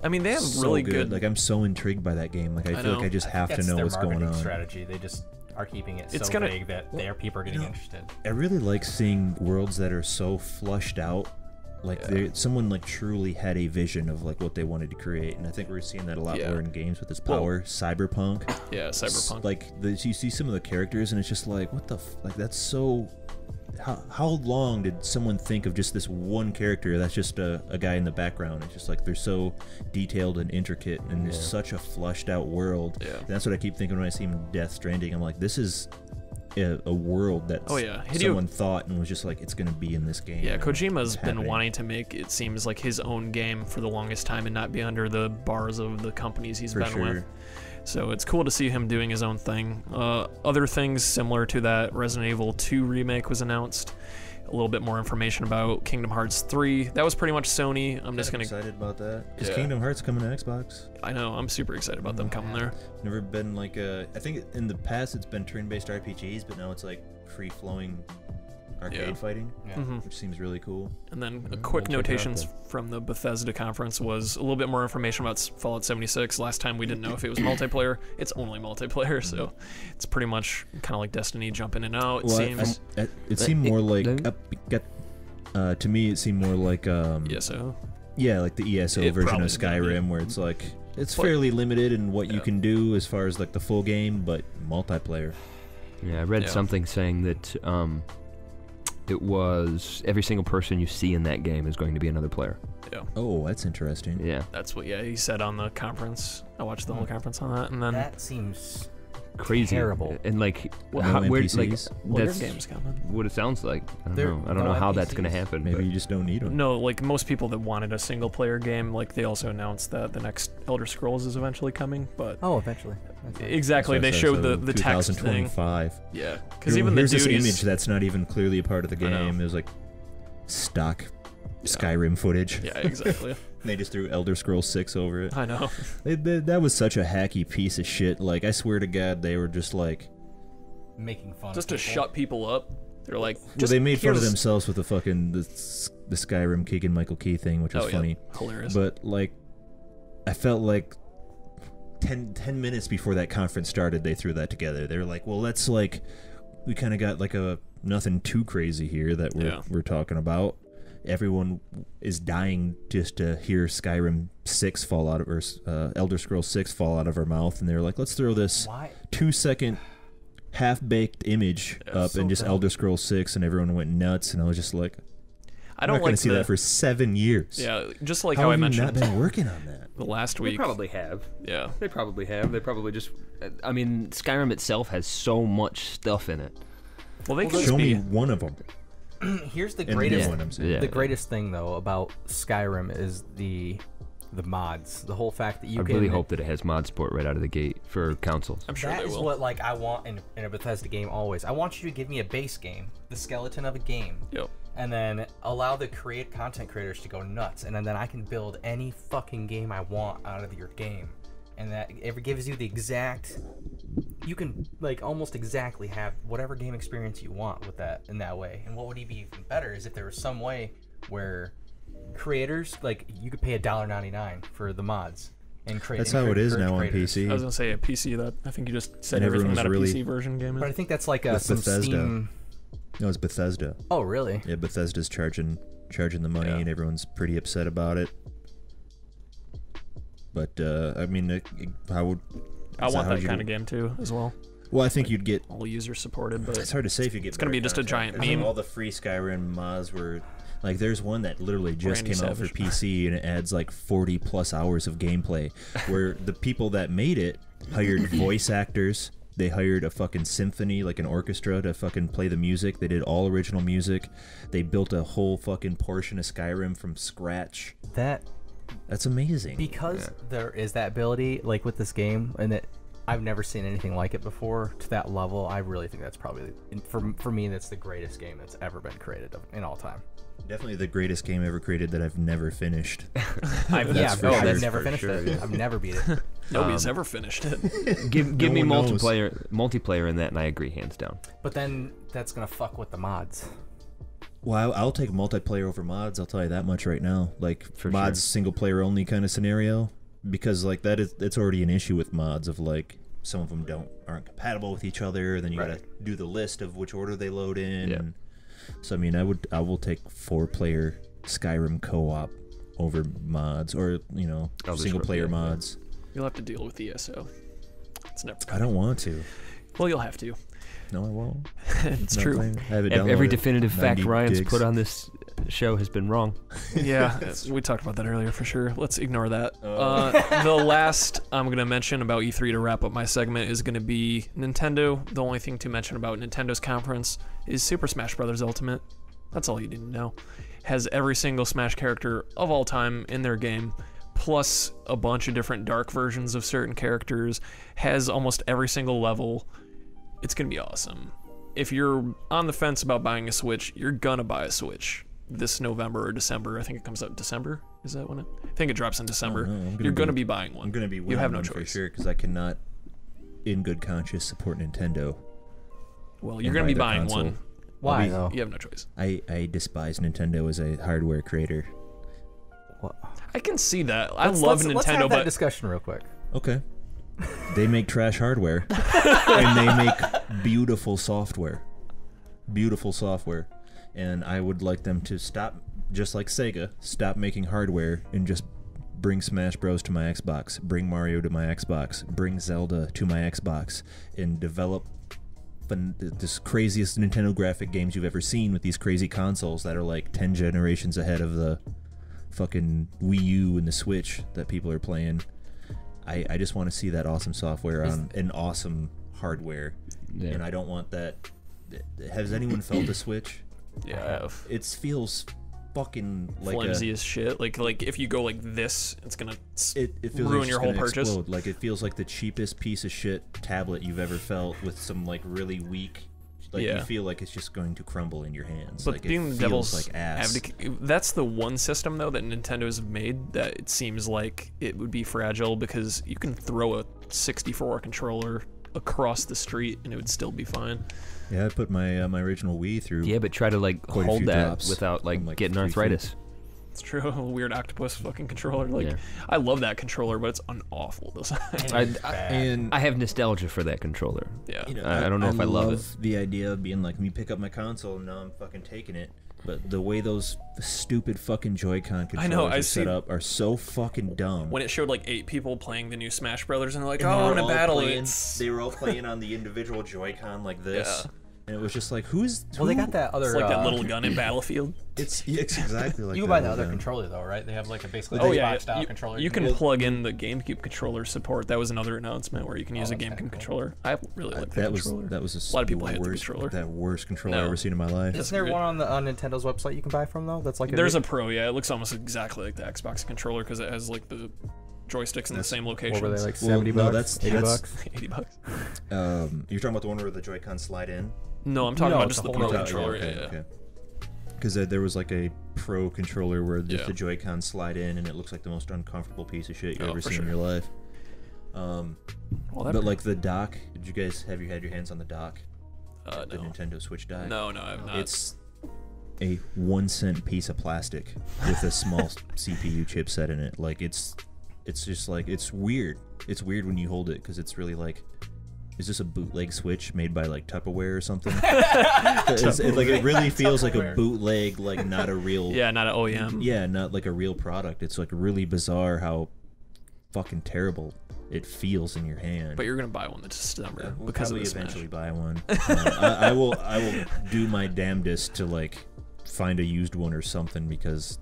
[SPEAKER 3] I mean, they have
[SPEAKER 4] so
[SPEAKER 3] really good.
[SPEAKER 4] Like I'm so intrigued by that game. Like I feel like I just have to know what's going on.
[SPEAKER 2] Strategy. They just are keeping it
[SPEAKER 3] It's
[SPEAKER 2] so
[SPEAKER 3] gonna-
[SPEAKER 2] vague that their people are getting interested.
[SPEAKER 4] I really like seeing worlds that are so flushed out. Like someone like truly had a vision of like what they wanted to create, and I think we're seeing that a lot more in games with its power. Cyberpunk.
[SPEAKER 3] Yeah, Cyberpunk.
[SPEAKER 4] Like you see some of the characters, and it's just like, what the like that's so. How long did someone think of just this one character that's just a guy in the background? It's just like they're so detailed and intricate, and it's such a flushed out world.
[SPEAKER 3] Yeah.
[SPEAKER 4] And that's what I keep thinking when I see Death Stranding. I'm like, this is a world that someone thought and was just like, it's going to be in this game.
[SPEAKER 3] Yeah, Kojima's been wanting to make, it seems like, his own game for the longest time and not be under the bars of the companies he's been with. So it's cool to see him doing his own thing. Other things similar to that, Resident Evil 2 remake was announced. A little bit more information about Kingdom Hearts 3. That was pretty much Sony. I'm just
[SPEAKER 4] excited about that because Kingdom Hearts coming to Xbox.
[SPEAKER 3] I know. I'm super excited about them coming there.
[SPEAKER 4] Never been like I think in the past it's been turn-based RPGs, but now it's like free-flowing arcade fighting, which seems really cool.
[SPEAKER 3] And then a quick notations from the Bethesda conference was a little bit more information about Fallout 76. Last time we didn't know if it was multiplayer. It's only multiplayer, so it's pretty much kind of like Destiny, jump in and out.
[SPEAKER 4] It seemed more like to me it seemed more like
[SPEAKER 3] ESO.
[SPEAKER 4] Yeah, like the ESO version of Skyrim, where it's like it's fairly limited in what you can do as far as like the full game, but multiplayer.
[SPEAKER 6] Yeah, I read something saying that it was every single person you see in that game is going to be another player.
[SPEAKER 3] Yeah.
[SPEAKER 4] Oh, that's interesting.
[SPEAKER 6] Yeah.
[SPEAKER 3] That's what he said on the conference. I watched the whole conference on that, and then
[SPEAKER 2] that seems
[SPEAKER 6] crazy.
[SPEAKER 2] Terrible.
[SPEAKER 6] And like,
[SPEAKER 4] where like
[SPEAKER 6] that's
[SPEAKER 3] game's coming.
[SPEAKER 6] What it sounds like. I don't know how that's gonna happen.
[SPEAKER 4] Maybe you just don't need them.
[SPEAKER 3] No, like most people that wanted a single player game, like they also announced that the next Elder Scrolls is eventually coming. But
[SPEAKER 2] eventually.
[SPEAKER 3] Exactly, they showed the text thing.
[SPEAKER 4] 2025.
[SPEAKER 3] Yeah, because even the
[SPEAKER 4] here's this
[SPEAKER 3] dude
[SPEAKER 4] image that's not even clearly a part of the game. It was like stock Skyrim footage.
[SPEAKER 3] Yeah, exactly.
[SPEAKER 4] They just threw Elder Scrolls 6 over it.
[SPEAKER 3] I know.
[SPEAKER 4] That was such a hacky piece of shit. Like, I swear to God, they were just like
[SPEAKER 2] making fun.
[SPEAKER 3] Just to shut people up. They're like,
[SPEAKER 4] they made fun of themselves with the fucking the Skyrim Keegan Michael Key thing, which was funny,
[SPEAKER 3] hilarious.
[SPEAKER 4] But like, I felt like 10 minutes before that conference started, they threw that together. They were like, well, that's like, we kind of got like a nothing too crazy here that we're talking about. Everyone is dying just to hear Skyrim 6 fall out of, or Elder Scrolls 6 fall out of our mouth, and they're like, let's throw this 2-second half-baked image up and just Elder Scrolls 6, and everyone went nuts, and I was just like, I'm not going to see that for 7 years.
[SPEAKER 3] Yeah, just like how I mentioned.
[SPEAKER 4] How have you not been working on that?
[SPEAKER 3] The last week.
[SPEAKER 1] They probably have.
[SPEAKER 3] Yeah.
[SPEAKER 1] They probably have. They probably just... I mean, Skyrim itself has so much stuff in it.
[SPEAKER 3] Well, they could
[SPEAKER 4] show me one of them.
[SPEAKER 2] Here's the greatest.
[SPEAKER 1] Yeah.
[SPEAKER 2] The greatest thing though about Skyrim is the mods. The whole fact that you can.
[SPEAKER 6] I really hope that it has mod support right out of the gate for consoles.
[SPEAKER 3] I'm sure
[SPEAKER 2] that
[SPEAKER 3] they will.
[SPEAKER 2] That is what like I want in a Bethesda game always. I want you to give me a base game, the skeleton of a game.
[SPEAKER 3] Yep.
[SPEAKER 2] And then allow the content creators to go nuts, and then I can build any fucking game I want out of your game, and that it gives you the exact. You can like almost exactly have whatever game experience you want with that in that way. And what would be even better is if there was some way where creators like you could pay $1.99 for the mods and create.
[SPEAKER 4] That's how it is now on PC.
[SPEAKER 3] I was gonna say a PC. That I think you just said everything that a PC version game is.
[SPEAKER 2] But I think that's like some
[SPEAKER 4] Bethesda.
[SPEAKER 2] Steam.
[SPEAKER 4] No, it's Bethesda.
[SPEAKER 2] Oh, really?
[SPEAKER 4] Yeah, Bethesda's charging the money, and everyone's pretty upset about it. But I mean, how would
[SPEAKER 3] I want that kind of game too, as well.
[SPEAKER 4] Well, I think you'd get
[SPEAKER 3] all user supported, but
[SPEAKER 4] it's hard to say if you get.
[SPEAKER 3] It's gonna be just a giant meme.
[SPEAKER 4] All the free Skyrim mods were like, there's one that literally just came out for PC, and it adds like 40+ hours of gameplay, where the people that made it hired voice actors. They hired a fucking symphony, like an orchestra, to fucking play the music. They did all original music. They built a whole fucking portion of Skyrim from scratch. That's amazing.
[SPEAKER 2] Because there is that ability, like with this game, and that I've never seen anything like it before to that level. I really think that's probably, for me, that's the greatest game that's ever been created in all time.
[SPEAKER 4] Definitely the greatest game ever created that I've never finished.
[SPEAKER 2] I've never finished it. I've never beat it.
[SPEAKER 3] Nobody's ever finished it.
[SPEAKER 1] Give me multiplayer in that, and I agree hands down.
[SPEAKER 2] But then that's gonna fuck with the mods.
[SPEAKER 4] Well, I'll take multiplayer over mods. I'll tell you that much right now. Like mods, single player only kind of scenario, because like it's already an issue with mods of like some of them aren't compatible with each other. Then you gotta do the list of which order they load in.
[SPEAKER 6] Yeah.
[SPEAKER 4] And, so I mean, I will take 4-player Skyrim co-op over mods, or single player mods.
[SPEAKER 3] You'll have to deal with ESO. It's never.
[SPEAKER 4] I don't want to.
[SPEAKER 3] Well, you'll have to.
[SPEAKER 4] No, I won't.
[SPEAKER 3] It's true.
[SPEAKER 4] I have it downloaded.
[SPEAKER 1] Every definitive fact Ryan's
[SPEAKER 4] gigs.
[SPEAKER 1] put on this show has been wrong.
[SPEAKER 3] Yeah, we talked about that earlier for sure. Let's ignore that. The last I'm going to mention about E3 to wrap up my segment is going to be Nintendo. The only thing to mention about Nintendo's conference is Super Smash Bros. Ultimate. That's all you need to know. Has every single Smash character of all time in their game, plus a bunch of different dark versions of certain characters, has almost every single level. It's going to be awesome. If you're on the fence about buying a Switch, you're going to buy a Switch this November or December. I think it comes out December. Is that when I think it drops in December. You're going to be buying one.
[SPEAKER 4] I'm going to be
[SPEAKER 3] you have no
[SPEAKER 4] one
[SPEAKER 3] choice.
[SPEAKER 4] for sure, because I cannot, in good conscience, support Nintendo.
[SPEAKER 3] Well, you're going to be buying
[SPEAKER 4] console.
[SPEAKER 3] one.
[SPEAKER 2] Why?
[SPEAKER 3] You have no choice.
[SPEAKER 4] I despise Nintendo as a hardware creator.
[SPEAKER 2] What?
[SPEAKER 3] I can see that. I love Nintendo,
[SPEAKER 2] let's have that
[SPEAKER 3] but
[SPEAKER 2] discussion real quick.
[SPEAKER 4] Okay. They make trash hardware, and they make beautiful software. Beautiful software. And I would like them to stop, just like Sega, stop making hardware and just bring Smash Bros. To my Xbox, bring Mario to my Xbox, bring Zelda to my Xbox, and develop this craziest Nintendo graphic games you've ever seen with these crazy consoles that are like 10 generations ahead of the fucking Wii U and the Switch that people are playing. I just want to see that awesome software on an awesome hardware, and I don't want that. Has anyone felt a Switch?
[SPEAKER 3] Yeah, I have.
[SPEAKER 4] It feels fucking like
[SPEAKER 3] flimsy as shit. Like if you go like this, it's gonna
[SPEAKER 4] it feels
[SPEAKER 3] ruin
[SPEAKER 4] like
[SPEAKER 3] your whole purchase.
[SPEAKER 4] Explode. Like it feels like the cheapest piece of shit tablet you've ever felt, with some like really weak. Like you feel like it's just going to crumble in your hands.
[SPEAKER 3] But
[SPEAKER 4] like
[SPEAKER 3] being
[SPEAKER 4] it
[SPEAKER 3] the devil's
[SPEAKER 4] like ass.
[SPEAKER 3] that's the one system though that Nintendo's made that it seems like it would be fragile, because you can throw a 64 controller across the street and it would still be fine.
[SPEAKER 4] Yeah, I put my my original Wii through.
[SPEAKER 1] Yeah, but try to like
[SPEAKER 4] quite a
[SPEAKER 1] hold
[SPEAKER 4] few
[SPEAKER 1] that
[SPEAKER 4] drops
[SPEAKER 1] without like
[SPEAKER 4] from, like,
[SPEAKER 1] getting
[SPEAKER 4] 3
[SPEAKER 1] arthritis.
[SPEAKER 3] It's true. A weird octopus fucking controller. Like,
[SPEAKER 6] Yeah.
[SPEAKER 3] I love that controller, but it's an awful design.
[SPEAKER 6] I have nostalgia for that controller.
[SPEAKER 3] Yeah.
[SPEAKER 4] You know,
[SPEAKER 6] I don't know if I love it.
[SPEAKER 4] the idea of being like, me pick up my console and now I'm fucking taking it. But the way those stupid fucking Joy-Con controllers are set up are so fucking dumb.
[SPEAKER 3] When it showed like 8 people playing the new Smash Brothers, and they're like,
[SPEAKER 4] And
[SPEAKER 3] "Oh,
[SPEAKER 4] they
[SPEAKER 3] I'm
[SPEAKER 4] were
[SPEAKER 3] gonna
[SPEAKER 4] all
[SPEAKER 3] battle
[SPEAKER 4] playing-
[SPEAKER 3] it."
[SPEAKER 4] They were all playing on the individual Joy-Con like this.
[SPEAKER 3] Yeah.
[SPEAKER 4] And it was just like, who's...
[SPEAKER 2] Well, they
[SPEAKER 4] who-
[SPEAKER 2] got that other.
[SPEAKER 3] It's like that little gun in Battlefield.
[SPEAKER 4] It's exactly like
[SPEAKER 2] You can
[SPEAKER 4] that
[SPEAKER 2] buy the
[SPEAKER 4] little
[SPEAKER 2] other
[SPEAKER 4] gun.
[SPEAKER 2] controller though, right? They have like a basically
[SPEAKER 3] Oh
[SPEAKER 2] Xbox
[SPEAKER 3] yeah,
[SPEAKER 2] style controller.
[SPEAKER 3] you can plug in the GameCube controller support. That was another announcement where you can use a
[SPEAKER 2] that's
[SPEAKER 3] GameCube
[SPEAKER 2] kinda cool.
[SPEAKER 3] controller. I really like that
[SPEAKER 4] That was
[SPEAKER 3] controller.
[SPEAKER 4] that was
[SPEAKER 3] A lot of people hate the
[SPEAKER 4] worst,
[SPEAKER 3] controller.
[SPEAKER 4] that worst controller
[SPEAKER 3] No.
[SPEAKER 4] I've ever seen in my life.
[SPEAKER 2] Isn't there
[SPEAKER 3] good.
[SPEAKER 2] one on Nintendo's website you can buy from though? That's like
[SPEAKER 3] There's a Pro, yeah. It looks almost exactly like the Xbox controller because it has like the joysticks in the same locations.
[SPEAKER 2] What were they like
[SPEAKER 4] Well,
[SPEAKER 2] 70
[SPEAKER 4] no,
[SPEAKER 2] bucks?
[SPEAKER 4] that's-
[SPEAKER 2] 80
[SPEAKER 4] that's-
[SPEAKER 2] bucks?
[SPEAKER 3] 80 bucks.
[SPEAKER 4] You're talking about the one where the Joy-Con slide in?
[SPEAKER 3] No, I'm talking
[SPEAKER 2] No,
[SPEAKER 3] about
[SPEAKER 2] it's
[SPEAKER 3] just
[SPEAKER 2] a
[SPEAKER 3] the
[SPEAKER 2] whole
[SPEAKER 3] Pro
[SPEAKER 2] nother
[SPEAKER 3] controller.
[SPEAKER 4] okay,
[SPEAKER 3] Yeah, yeah.
[SPEAKER 4] okay. Because there was like a Pro controller where just
[SPEAKER 3] Yeah.
[SPEAKER 4] the Joy-Con slide in and it looks like the most uncomfortable piece of shit you've
[SPEAKER 3] Oh,
[SPEAKER 4] ever
[SPEAKER 3] for
[SPEAKER 4] seen in
[SPEAKER 3] sure.
[SPEAKER 4] your life.
[SPEAKER 3] Well, that
[SPEAKER 4] But like the dock, have you had your hands on the dock?
[SPEAKER 3] no.
[SPEAKER 4] The Nintendo Switch dock?
[SPEAKER 3] No, I've not.
[SPEAKER 4] It's a 1-cent piece of plastic with a small CPU chipset in it. Like it's just like, it's weird. It's weird when you hold it because it's really like, is this a bootleg Switch made by like Tupperware or something? It really feels like a bootleg, like not a real.
[SPEAKER 3] Yeah, not an OEM.
[SPEAKER 4] Yeah, not like a real product. It's like really bizarre how fucking terrible it feels in your hand.
[SPEAKER 3] But you're gonna buy one this December
[SPEAKER 4] We'll
[SPEAKER 3] because of
[SPEAKER 4] probably
[SPEAKER 3] the Smash.
[SPEAKER 4] eventually buy one. I will do my damnedest to like find a used one or something because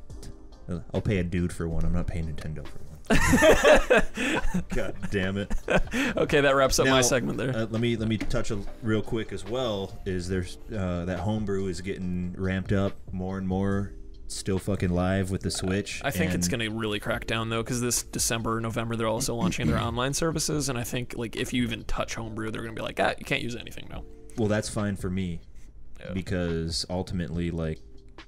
[SPEAKER 4] I'll pay a dude for one. I'm not paying Nintendo for one. God damn it.
[SPEAKER 3] Okay, that wraps up
[SPEAKER 4] Now,
[SPEAKER 3] my segment there.
[SPEAKER 4] let me touch real quick as well. Is there's that homebrew is getting ramped up more and more. Still fucking live with the Switch.
[SPEAKER 3] I think it's
[SPEAKER 4] and-
[SPEAKER 3] gonna really crack down though, because this December, November, they're also launching their online services, and I think like if you even touch homebrew, they're gonna be like, you can't use anything now.
[SPEAKER 4] Well, that's fine for me
[SPEAKER 3] Yeah.
[SPEAKER 4] because ultimately, like,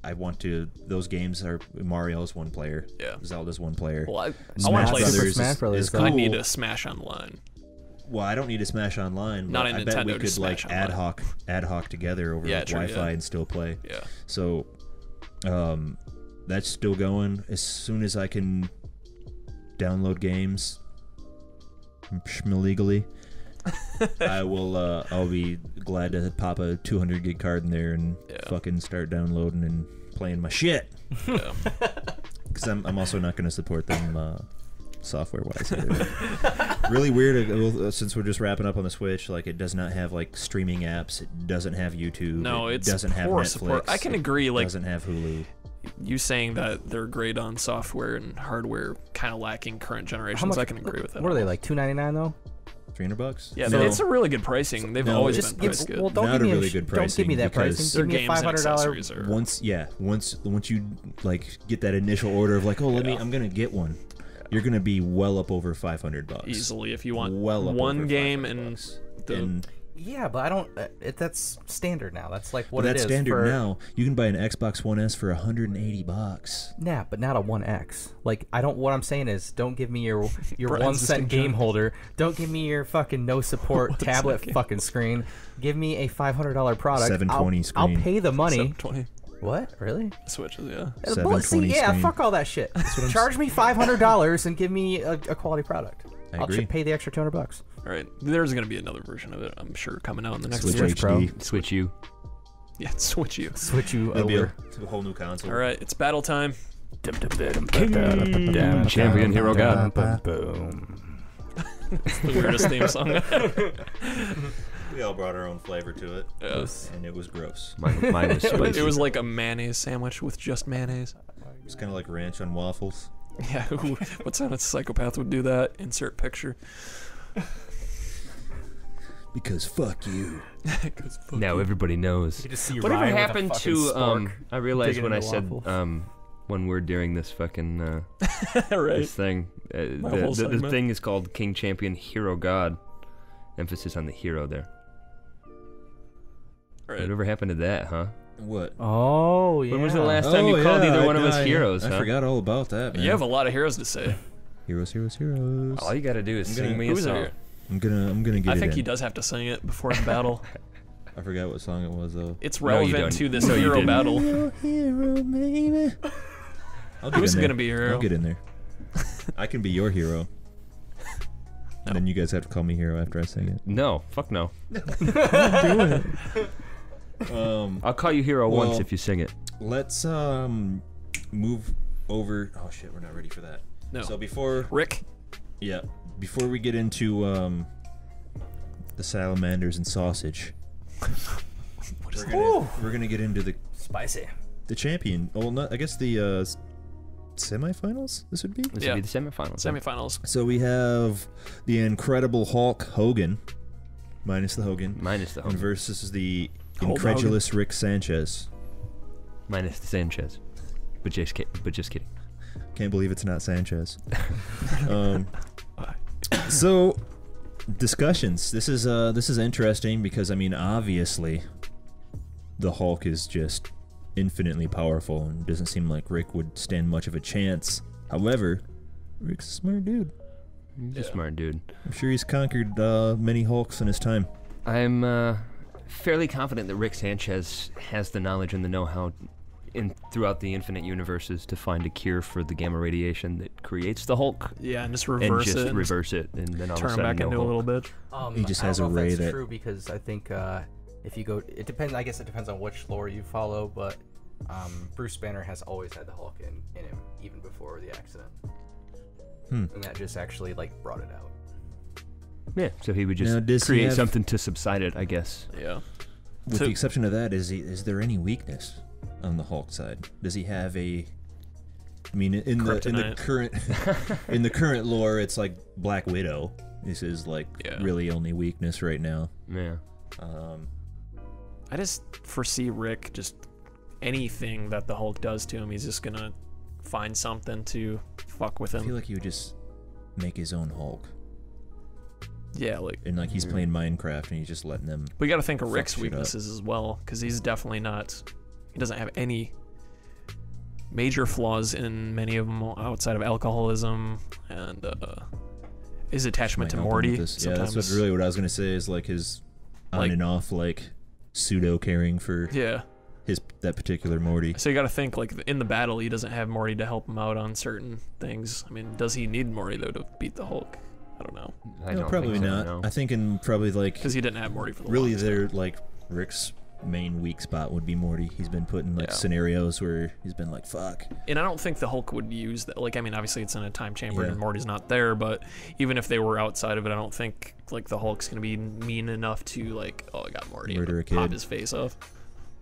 [SPEAKER 4] I want to. Those games are Mario's one player.
[SPEAKER 3] Yeah.
[SPEAKER 4] Zelda's one player.
[SPEAKER 3] Well, I want
[SPEAKER 4] Smash
[SPEAKER 3] to play
[SPEAKER 4] Brothers
[SPEAKER 2] Super Smash Brothers,
[SPEAKER 4] is
[SPEAKER 2] though.
[SPEAKER 4] cool.
[SPEAKER 3] I need a Smash online.
[SPEAKER 4] Well, I don't need to Smash online.
[SPEAKER 3] Not
[SPEAKER 4] but
[SPEAKER 3] in
[SPEAKER 4] I bet
[SPEAKER 3] Nintendo,
[SPEAKER 4] we
[SPEAKER 3] just
[SPEAKER 4] could like
[SPEAKER 3] Smash online.
[SPEAKER 4] ad hoc together over
[SPEAKER 3] Yeah,
[SPEAKER 4] like,
[SPEAKER 3] true,
[SPEAKER 4] Wi-Fi
[SPEAKER 3] yeah.
[SPEAKER 4] and still play.
[SPEAKER 3] Yeah.
[SPEAKER 4] So, that's still going. As soon as I can download games illegally, I will. I'll be glad to pop a 200 gig card in there and fucking start downloading and playing my shit.
[SPEAKER 3] Yeah.
[SPEAKER 4] Because I'm also not going to support them software-wise. Really weird. Since we're just wrapping up on the Switch, like it does not have like streaming apps. It doesn't have YouTube.
[SPEAKER 3] No,
[SPEAKER 4] it
[SPEAKER 3] it's
[SPEAKER 4] doesn't have
[SPEAKER 3] poor
[SPEAKER 4] Netflix.
[SPEAKER 3] support. I can
[SPEAKER 4] it
[SPEAKER 3] agree, like-
[SPEAKER 4] doesn't have Hulu.
[SPEAKER 3] You saying that they're great on software and hardware, kind of lacking current generations. I can agree with that.
[SPEAKER 2] What are they like? $2.99 though?
[SPEAKER 4] $300.
[SPEAKER 3] Yeah,
[SPEAKER 4] No,
[SPEAKER 3] it's a really good pricing. They've
[SPEAKER 4] No,
[SPEAKER 3] always
[SPEAKER 4] just
[SPEAKER 3] been priced good.
[SPEAKER 2] Well, don't
[SPEAKER 4] Not
[SPEAKER 2] give
[SPEAKER 4] a
[SPEAKER 2] me
[SPEAKER 4] really good
[SPEAKER 2] Don't give me that
[SPEAKER 4] pricing
[SPEAKER 2] pricing.
[SPEAKER 3] Their
[SPEAKER 2] Give me a
[SPEAKER 3] games and
[SPEAKER 2] $500.
[SPEAKER 3] accessories are
[SPEAKER 4] once you like get that initial order of like, oh, I'm gonna get one. You're gonna be well up over $500
[SPEAKER 3] easily if you want
[SPEAKER 4] Well up
[SPEAKER 3] one
[SPEAKER 4] over
[SPEAKER 3] game
[SPEAKER 4] $500.
[SPEAKER 3] and the
[SPEAKER 4] And
[SPEAKER 2] Yeah, but I don't. That's standard now. That's like what
[SPEAKER 4] But
[SPEAKER 2] it
[SPEAKER 4] that's
[SPEAKER 2] is.
[SPEAKER 4] standard
[SPEAKER 2] for,
[SPEAKER 4] now. You can buy an Xbox One S for $180.
[SPEAKER 2] Yeah, but not a 1X. Like I don't. What I'm saying is, don't give me your
[SPEAKER 3] Brian's
[SPEAKER 2] 1 cent
[SPEAKER 3] distinction.
[SPEAKER 2] game holder. Don't give me your fucking no support tablet fucking screen. Give me a $500 product.
[SPEAKER 4] 720
[SPEAKER 2] I'll
[SPEAKER 4] screen.
[SPEAKER 2] pay the money.
[SPEAKER 3] 720
[SPEAKER 2] What? Really?
[SPEAKER 3] Switches, yeah.
[SPEAKER 2] See,
[SPEAKER 4] 720
[SPEAKER 2] yeah,
[SPEAKER 4] screen.
[SPEAKER 2] fuck all that shit. Charge me $500 and give me a quality product.
[SPEAKER 4] I
[SPEAKER 2] I'll
[SPEAKER 4] agree.
[SPEAKER 2] pay the extra $200.
[SPEAKER 3] All right, there's gonna be another version of it, I'm sure, coming out in the next
[SPEAKER 4] Switch
[SPEAKER 3] year.
[SPEAKER 2] Pro.
[SPEAKER 4] HD.
[SPEAKER 6] Switch you.
[SPEAKER 3] Yeah, Switch you.
[SPEAKER 2] Switch you
[SPEAKER 4] It'll be
[SPEAKER 2] over.
[SPEAKER 4] a whole new console.
[SPEAKER 3] All right, it's battle time.
[SPEAKER 6] Champion Hero God.
[SPEAKER 2] Boom.
[SPEAKER 3] The weirdest theme song.
[SPEAKER 4] We all brought our own flavor to it,
[SPEAKER 3] Yes.
[SPEAKER 4] and it was gross.
[SPEAKER 6] Mine was spicy.
[SPEAKER 3] It was like a mayonnaise sandwich with just mayonnaise.
[SPEAKER 4] It's kind of like ranch on waffles.
[SPEAKER 3] Yeah, what kind of psychopath would do that? Insert picture.
[SPEAKER 4] Because fuck you.
[SPEAKER 6] Now everybody knows.
[SPEAKER 2] You just see
[SPEAKER 6] Whatever
[SPEAKER 2] Ryan with a
[SPEAKER 6] happened
[SPEAKER 2] fucking
[SPEAKER 6] to
[SPEAKER 2] spork
[SPEAKER 6] I realized
[SPEAKER 2] digging
[SPEAKER 6] when I
[SPEAKER 2] into
[SPEAKER 6] said
[SPEAKER 2] waffles.
[SPEAKER 6] one word during this fucking
[SPEAKER 3] Right.
[SPEAKER 6] this thing.
[SPEAKER 3] My whole
[SPEAKER 6] The
[SPEAKER 3] segment.
[SPEAKER 6] thing is called King Champion Hero God. Emphasis on the hero there.
[SPEAKER 3] Right.
[SPEAKER 6] Whatever happened to that, huh?
[SPEAKER 4] What?
[SPEAKER 2] Oh yeah.
[SPEAKER 6] When was the last time you called either one of us heroes?
[SPEAKER 4] I
[SPEAKER 6] huh?
[SPEAKER 4] forgot all about that, man.
[SPEAKER 3] You have a lot of heroes to say.
[SPEAKER 4] Heroes, heroes, heroes.
[SPEAKER 6] All you gotta do is
[SPEAKER 4] I'm
[SPEAKER 6] sing
[SPEAKER 4] gonna-
[SPEAKER 6] me a
[SPEAKER 3] Who's
[SPEAKER 6] song.
[SPEAKER 3] there?
[SPEAKER 4] I'm gonna get
[SPEAKER 3] I
[SPEAKER 4] it
[SPEAKER 3] think
[SPEAKER 4] in.
[SPEAKER 3] he does have to sing it before the battle.
[SPEAKER 4] I forgot what song it was though.
[SPEAKER 3] It's
[SPEAKER 6] No, you
[SPEAKER 3] relevant
[SPEAKER 6] don't.
[SPEAKER 3] to this
[SPEAKER 6] No, you
[SPEAKER 3] hero
[SPEAKER 6] didn't.
[SPEAKER 3] battle.
[SPEAKER 4] Hero, baby.
[SPEAKER 3] He was gonna be a hero.
[SPEAKER 4] I'll get in there. I can be your hero. And then you guys have to call me hero after I sing it.
[SPEAKER 6] No, fuck no.
[SPEAKER 4] Do it.
[SPEAKER 6] I'll call you hero once if you sing it.
[SPEAKER 4] Let's move over. Oh shit, we're not ready for that.
[SPEAKER 3] No.
[SPEAKER 4] So before
[SPEAKER 3] Rick.
[SPEAKER 4] Yeah, before we get into the salamanders and sausage, we're gonna get into the
[SPEAKER 2] Spicy.
[SPEAKER 4] champion. Well, not, I guess the semifinals. This would be.
[SPEAKER 6] This would be the semifinals.
[SPEAKER 3] Semifinals.
[SPEAKER 4] So we have the Incredible Hulk Hogan, minus the Hogan, and versus the incredulous Rick Sanchez,
[SPEAKER 6] minus the Sanchez, but just kidding.
[SPEAKER 4] Can't believe it's not Sanchez. So discussions. This is interesting because I mean obviously the Hulk is just infinitely powerful and doesn't seem like Rick would stand much of a chance. However, Rick's a smart dude.
[SPEAKER 6] He's a smart dude.
[SPEAKER 4] I'm sure he's conquered many Hulks in his time.
[SPEAKER 6] I'm fairly confident that Rick Sanchez has the knowledge and the know-how throughout the infinite universes to find a cure for the gamma radiation that creates the Hulk.
[SPEAKER 3] Yeah, and just reverse
[SPEAKER 6] it, and then all
[SPEAKER 3] turn
[SPEAKER 6] of a sudden
[SPEAKER 3] back into
[SPEAKER 6] Hulk.
[SPEAKER 3] a little bit.
[SPEAKER 4] He just has a ray
[SPEAKER 2] I don't know if that's
[SPEAKER 4] that.
[SPEAKER 2] true because I think if you go, it depends. I guess it depends on which lore you follow, but Bruce Banner has always had the Hulk in him even before the accident, and that just actually like brought it out.
[SPEAKER 6] Yeah, so he would just
[SPEAKER 4] Now,
[SPEAKER 6] create something to subside it, I guess.
[SPEAKER 3] Yeah.
[SPEAKER 4] With the exception of that, is there any weakness on the Hulk side? Does he have a? I mean, in the current in the current lore, it's like Black Widow. This is like really only weakness right now.
[SPEAKER 6] Yeah.
[SPEAKER 3] I just foresee Rick just anything that the Hulk does to him, he's just gonna find something to fuck with him.
[SPEAKER 4] I feel like he would just make his own Hulk.
[SPEAKER 3] Yeah, like
[SPEAKER 4] and like he's playing Minecraft and he's just letting them.
[SPEAKER 3] We got to think of Rick's weaknesses as well, because he's definitely not. He doesn't have any major flaws in many of them outside of alcoholism and his attachment to Morty.
[SPEAKER 4] Yeah, that's really what I was gonna say is like his on and off like pseudo caring for that particular Morty.
[SPEAKER 3] So you got to think like in the battle he doesn't have Morty to help him out on certain things. I mean, does he need Morty though to beat the Hulk? I don't know.
[SPEAKER 4] No, probably not. No. I think in probably like
[SPEAKER 3] because he didn't have Morty for the
[SPEAKER 4] really they're like Rick's main weak spot would be Morty. He's been put in like scenarios where he's been like fuck.
[SPEAKER 3] And I don't think the Hulk would use that. Like I mean, obviously it's in a time chamber and Morty's not there, but even if they were outside of it, I don't think like the Hulk's gonna be mean enough to like, oh, I got Morty,
[SPEAKER 4] murder a kid,
[SPEAKER 3] pop his face off.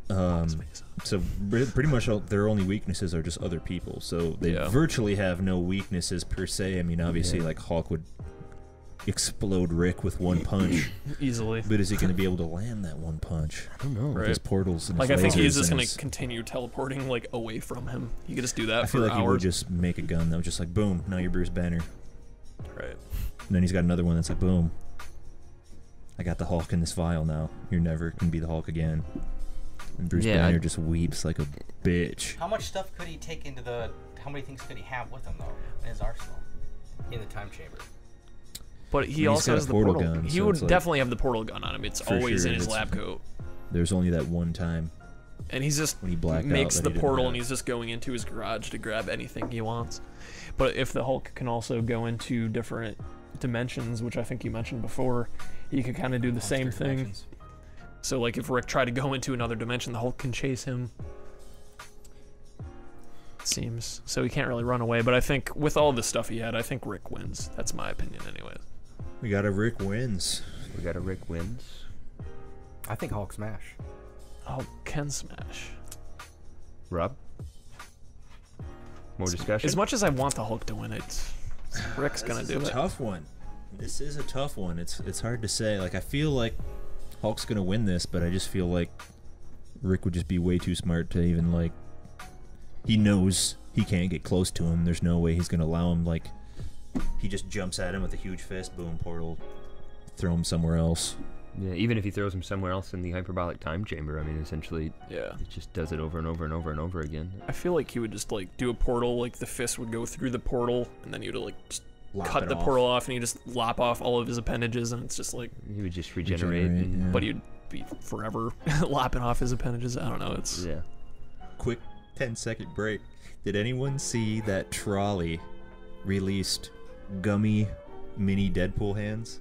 [SPEAKER 4] So pretty much their only weaknesses are just other people. So they virtually have no weaknesses per se. I mean, obviously like Hulk would explode Rick with one punch
[SPEAKER 3] easily,
[SPEAKER 4] but is he going to be able to land that one punch?
[SPEAKER 6] I don't know.
[SPEAKER 4] With his portals and
[SPEAKER 3] like
[SPEAKER 4] his
[SPEAKER 3] I think he's
[SPEAKER 4] lasers
[SPEAKER 3] just going to continue teleporting like away from him. He could just do that.
[SPEAKER 4] I feel like
[SPEAKER 3] hours.
[SPEAKER 4] he would just make a gun that was just like boom, now you're Bruce Banner.
[SPEAKER 3] Right.
[SPEAKER 4] And then he's got another one that's like boom, I got the Hulk in this vial now. You're never going to be the Hulk again. And Bruce Banner just weeps like a bitch.
[SPEAKER 2] How much stuff could he take into the? How many things could he have with him though in his arsenal, in the time chamber?
[SPEAKER 3] But he also has the portal gun. He would definitely have the portal gun on him. It's always in his lab coat.
[SPEAKER 4] There's only that one time.
[SPEAKER 3] And he's just
[SPEAKER 4] when he
[SPEAKER 3] makes the portal and he's just going into his garage to grab anything he wants. But if the Hulk can also go into different dimensions, which I think you mentioned before, he could kind of do the same thing. So like if Rick tried to go into another dimension, the Hulk can chase him. It seems. So he can't really run away. But I think with all the stuff he had, I think Rick wins. That's my opinion anyways.
[SPEAKER 4] We got a Rick wins.
[SPEAKER 6] We got a Rick wins.
[SPEAKER 2] I think Hulk smash.
[SPEAKER 3] Hulk can smash.
[SPEAKER 6] Rob? More discussion?
[SPEAKER 3] As much as I want the Hulk to win it, Rick's going to do it.
[SPEAKER 4] This is a tough one. This is a tough one. It's hard to say. Like I feel like Hulk's going to win this, but I just feel like Rick would just be way too smart to even like... He knows he can't get close to him. There's no way he's going to allow him like... He just jumps at him with a huge fist, boom, portal, throw him somewhere else.
[SPEAKER 6] Yeah, even if he throws him somewhere else in the hyperbolic time chamber, I mean, essentially, it just does it over and over and over and over again.
[SPEAKER 3] I feel like he would just like do a portal, like the fist would go through the portal, and then he would like just cut the portal off, and he just lop off all of his appendages, and it's just like
[SPEAKER 6] he would just regenerate
[SPEAKER 3] but he'd be forever lopping off his appendages. I don't know. It's
[SPEAKER 4] 10-second break. Did anyone see that Trolley released gummy mini Deadpool hands?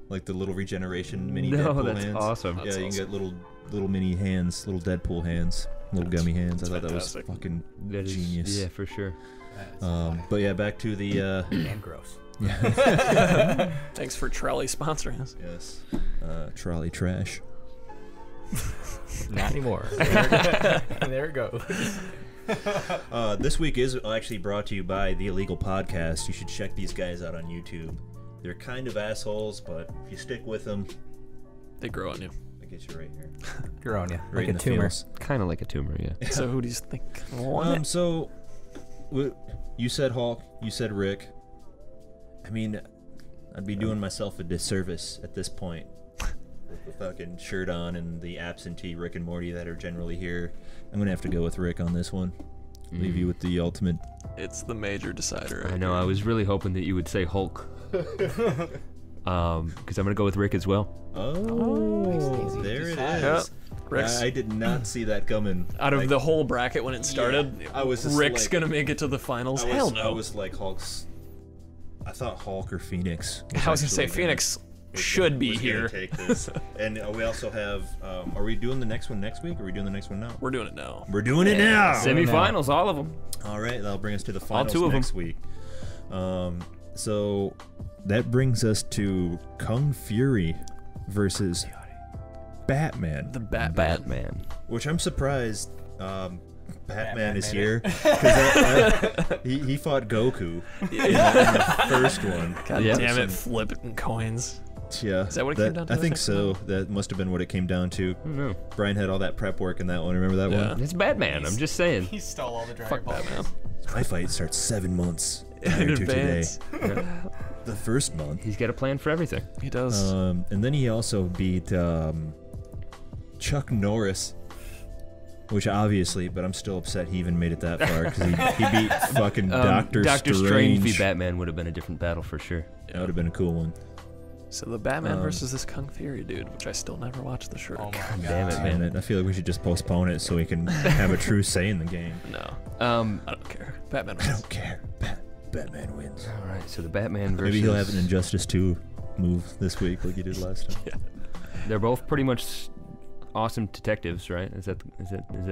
[SPEAKER 4] Like the little regeneration mini Deadpool
[SPEAKER 6] No, that's
[SPEAKER 4] hands?
[SPEAKER 6] awesome.
[SPEAKER 4] Yeah,
[SPEAKER 3] That's
[SPEAKER 4] you can
[SPEAKER 3] awesome.
[SPEAKER 4] get little mini hands, little Deadpool hands, little gummy hands. I thought that was
[SPEAKER 3] fantastic.
[SPEAKER 4] fucking
[SPEAKER 6] That is-
[SPEAKER 4] genius.
[SPEAKER 6] Yeah, for sure.
[SPEAKER 4] But yeah, back to the
[SPEAKER 2] And gross.
[SPEAKER 3] Thanks for Trolley sponsoring us.
[SPEAKER 4] yes, trolley trash.
[SPEAKER 2] Not anymore. There it goes.
[SPEAKER 4] This week is actually brought to you by The Illegal Podcast. You should check these guys out on YouTube. They're kind of assholes, but if you stick with them,
[SPEAKER 3] They grow on you.
[SPEAKER 4] I get you right here.
[SPEAKER 2] You're on you.
[SPEAKER 4] Right
[SPEAKER 2] Like
[SPEAKER 4] in
[SPEAKER 2] a
[SPEAKER 4] the
[SPEAKER 2] tumor.
[SPEAKER 4] feels.
[SPEAKER 6] Kind of like a tumor, yeah.
[SPEAKER 3] So who do you think?
[SPEAKER 4] So you said Hulk, you said Rick. I mean, I'd be doing myself a disservice at this point with the fucking shirt on and the absentee Rick and Morty that are generally here. I'm gonna have to go with Rick on this one. Leave you with the ultimate.
[SPEAKER 3] It's the major decider.
[SPEAKER 6] I know. I was really hoping that you would say Hulk. Because I'm gonna go with Rick as well.
[SPEAKER 4] Oh, there it is.
[SPEAKER 3] Yep. Rick's
[SPEAKER 4] I did not see that coming.
[SPEAKER 3] out of
[SPEAKER 4] Like,
[SPEAKER 3] the whole bracket when it started.
[SPEAKER 4] I was just
[SPEAKER 3] Rick's
[SPEAKER 4] like-
[SPEAKER 3] gonna make it to the finals. Hell no.
[SPEAKER 4] I was like Hulk's. I thought Hulk or Phoenix.
[SPEAKER 3] I was gonna say
[SPEAKER 4] actually
[SPEAKER 3] Phoenix
[SPEAKER 4] was
[SPEAKER 3] should be
[SPEAKER 4] was gonna
[SPEAKER 3] here.
[SPEAKER 4] Take this. And we also have. Are we doing the next one next week? Or are we doing the next one now?
[SPEAKER 3] We're doing it now.
[SPEAKER 4] We're doing it now.
[SPEAKER 6] Semifinals, all of them.
[SPEAKER 4] All right, that'll bring us to the finals
[SPEAKER 6] two of 'em.
[SPEAKER 4] next week. So that brings us to Kung Fury versus Batman,
[SPEAKER 3] The Batman.
[SPEAKER 6] Batman.
[SPEAKER 4] which I'm surprised Batman is here because he fought Goku in the first one.
[SPEAKER 3] God
[SPEAKER 6] Yeah.
[SPEAKER 3] damn it, flipping coins.
[SPEAKER 4] Yeah,
[SPEAKER 3] Is that what it came down to,
[SPEAKER 4] I
[SPEAKER 3] I
[SPEAKER 4] think
[SPEAKER 3] think?
[SPEAKER 4] so. That must have been what it came down to.
[SPEAKER 6] I don't know.
[SPEAKER 4] Brian had all that prep work in that one. Remember that
[SPEAKER 3] Yeah.
[SPEAKER 4] one?
[SPEAKER 6] It's Batman. I'm just saying.
[SPEAKER 2] He stole all the Dragon
[SPEAKER 3] Fuck
[SPEAKER 2] Ball.
[SPEAKER 3] Batman.
[SPEAKER 4] My fight starts 7 months
[SPEAKER 3] In
[SPEAKER 4] prior to today.
[SPEAKER 3] advance.
[SPEAKER 4] The first month.
[SPEAKER 6] He's got a plan for everything.
[SPEAKER 3] He does.
[SPEAKER 4] And then he also beat Chuck Norris, which obviously, but I'm still upset he even made it that far because he beat fucking Doctor
[SPEAKER 6] Strange v
[SPEAKER 4] Strange.
[SPEAKER 6] Batman would have been a different battle for sure.
[SPEAKER 4] That would have been a cool one.
[SPEAKER 3] So the Batman versus this Kung Fury dude, which I still never watched the show.
[SPEAKER 2] Oh my god.
[SPEAKER 6] Damn it,
[SPEAKER 4] Man,
[SPEAKER 6] man.
[SPEAKER 4] I feel like we should just postpone it so we can have a true say in the game.
[SPEAKER 3] No, I don't care. Batman
[SPEAKER 4] I
[SPEAKER 3] wins.
[SPEAKER 4] don't care. Batman wins.
[SPEAKER 6] All right, so the Batman versus.
[SPEAKER 4] Maybe he'll have an Injustice 2 move this week like he did last time.
[SPEAKER 6] They're both pretty much awesome detectives, right? Is that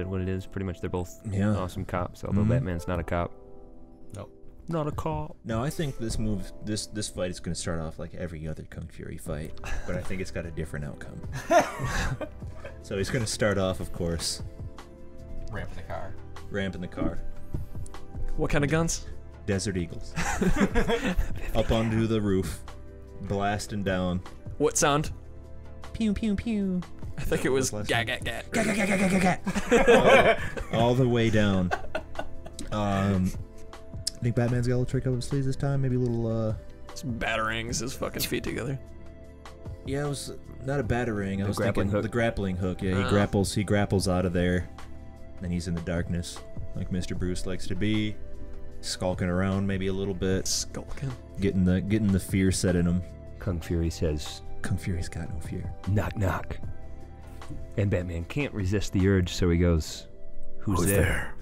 [SPEAKER 6] what it is? Pretty much, they're both
[SPEAKER 4] Yeah.
[SPEAKER 6] awesome cops. Although
[SPEAKER 4] Mhm.
[SPEAKER 6] Batman's not a cop.
[SPEAKER 2] Nope.
[SPEAKER 6] Not a cop.
[SPEAKER 4] No, I think this fight is going to start off like every other Kung Fury fight, but I think it's got a different outcome. So he's going to start off, of course,
[SPEAKER 2] Ramp in the car.
[SPEAKER 4] ramping the car.
[SPEAKER 3] What kind of guns?
[SPEAKER 4] Desert Eagles. Up onto the roof, blasting down.
[SPEAKER 3] What sound?
[SPEAKER 4] Pew, pew, pew.
[SPEAKER 3] I think it was
[SPEAKER 4] Last
[SPEAKER 3] gat
[SPEAKER 4] one.
[SPEAKER 3] gat gat.
[SPEAKER 4] All the way down. I think Batman's got a little trick up his sleeves this time. Maybe a little,
[SPEAKER 3] Just batterings his fucking feet together.
[SPEAKER 4] Yeah, it was not a battering. I was
[SPEAKER 6] grappling
[SPEAKER 4] thinking
[SPEAKER 6] hook.
[SPEAKER 4] the grappling hook. Yeah, he grapples out of there. Then he's in the darkness, like Mr. Bruce likes to be, skulking around maybe a little bit,
[SPEAKER 3] Skulking.
[SPEAKER 4] getting the fear set in him.
[SPEAKER 6] Kung Fury says,
[SPEAKER 4] Kung Fury's got no fear.
[SPEAKER 6] knock knock. And Batman can't resist the urge, so he goes, who's there?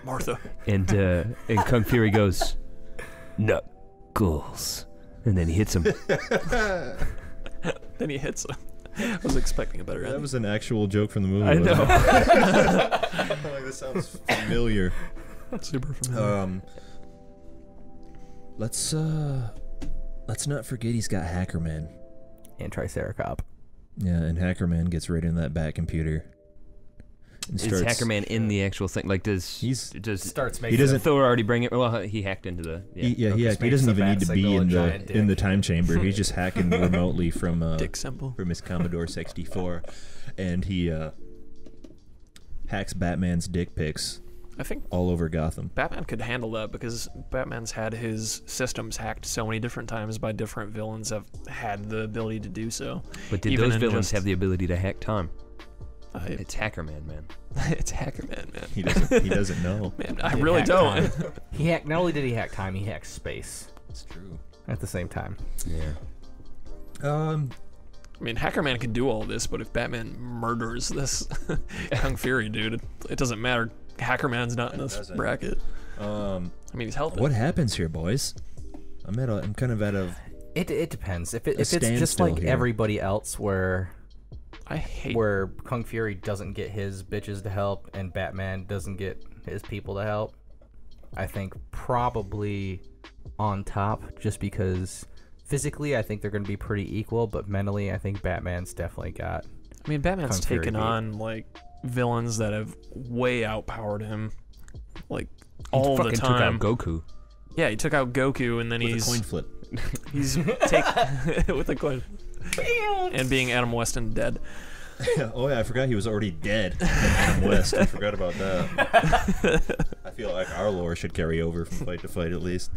[SPEAKER 3] Martha.
[SPEAKER 6] And Kung Fury goes, Knuckles. And then he hits him.
[SPEAKER 3] Then he hits him. I was expecting a better
[SPEAKER 4] That
[SPEAKER 3] ending.
[SPEAKER 4] was an actual joke from the movie.
[SPEAKER 6] I
[SPEAKER 4] wasn't
[SPEAKER 6] know.
[SPEAKER 4] it? Like, this sounds familiar.
[SPEAKER 3] Super familiar.
[SPEAKER 4] Let's not forget he's got Hackerman.
[SPEAKER 2] And Triceracop.
[SPEAKER 4] Yeah, and Hackerman gets right into that bat computer. And
[SPEAKER 6] Is Hackerman in the actual thing? Like, does
[SPEAKER 2] Starts
[SPEAKER 4] He
[SPEAKER 2] making
[SPEAKER 4] doesn't-
[SPEAKER 6] Thor already bring it? Well, he hacked into the.
[SPEAKER 4] He
[SPEAKER 2] Just
[SPEAKER 4] doesn't
[SPEAKER 2] makes the
[SPEAKER 4] even need
[SPEAKER 2] bat
[SPEAKER 4] to be
[SPEAKER 2] signal a
[SPEAKER 4] in
[SPEAKER 2] giant
[SPEAKER 4] the
[SPEAKER 2] dick.
[SPEAKER 4] time chamber. He's just hacking remotely from
[SPEAKER 3] Dick symbol.
[SPEAKER 4] his Commodore 64, and he hacks Batman's dick pics
[SPEAKER 3] I think
[SPEAKER 4] all over Gotham.
[SPEAKER 3] Batman could handle that because Batman's had his systems hacked so many different times by different villains that have had the ability to do so.
[SPEAKER 6] But did
[SPEAKER 3] Even
[SPEAKER 6] those
[SPEAKER 3] in
[SPEAKER 6] villains
[SPEAKER 3] just-
[SPEAKER 6] have the ability to hack time?
[SPEAKER 3] It's
[SPEAKER 6] It's Hackerman, man.
[SPEAKER 3] it's Hackerman, man.
[SPEAKER 4] He doesn't know.
[SPEAKER 3] Man, I
[SPEAKER 2] Did
[SPEAKER 3] really
[SPEAKER 2] hack
[SPEAKER 3] don't.
[SPEAKER 2] time. He hacked. Not only did he hack time, he hacked space
[SPEAKER 4] It's true.
[SPEAKER 2] at the same time.
[SPEAKER 6] Yeah.
[SPEAKER 3] I mean, Hackerman can do all this, but if Batman murders this Kung Fury dude, it doesn't matter. Hackerman's not in this
[SPEAKER 4] doesn't.
[SPEAKER 3] bracket. I mean, he's helping.
[SPEAKER 4] What happens here, boys? I'm kind of at a.
[SPEAKER 2] It depends. If it's just
[SPEAKER 4] standstill
[SPEAKER 2] like
[SPEAKER 4] here.
[SPEAKER 2] everybody else, where Kung Fury doesn't get his bitches to help and Batman doesn't get his people to help, I think probably on top, just because physically I think they're going to be pretty equal, but mentally I think Batman's definitely got.
[SPEAKER 3] I mean, Batman's
[SPEAKER 2] Kung Fury
[SPEAKER 3] taken
[SPEAKER 2] beat.
[SPEAKER 3] on like villains that have way outpowered him, like
[SPEAKER 6] He
[SPEAKER 3] all the
[SPEAKER 6] fucking
[SPEAKER 3] time.
[SPEAKER 6] took out Goku.
[SPEAKER 3] Yeah, he took out Goku, and then
[SPEAKER 4] With
[SPEAKER 3] he's
[SPEAKER 4] a coin flip.
[SPEAKER 3] he's with a coin, and being Adam West and dead.
[SPEAKER 4] Oh yeah, I forgot he was already dead. Adam West. I forgot about that. I feel like our lore should carry over from fight to fight at least.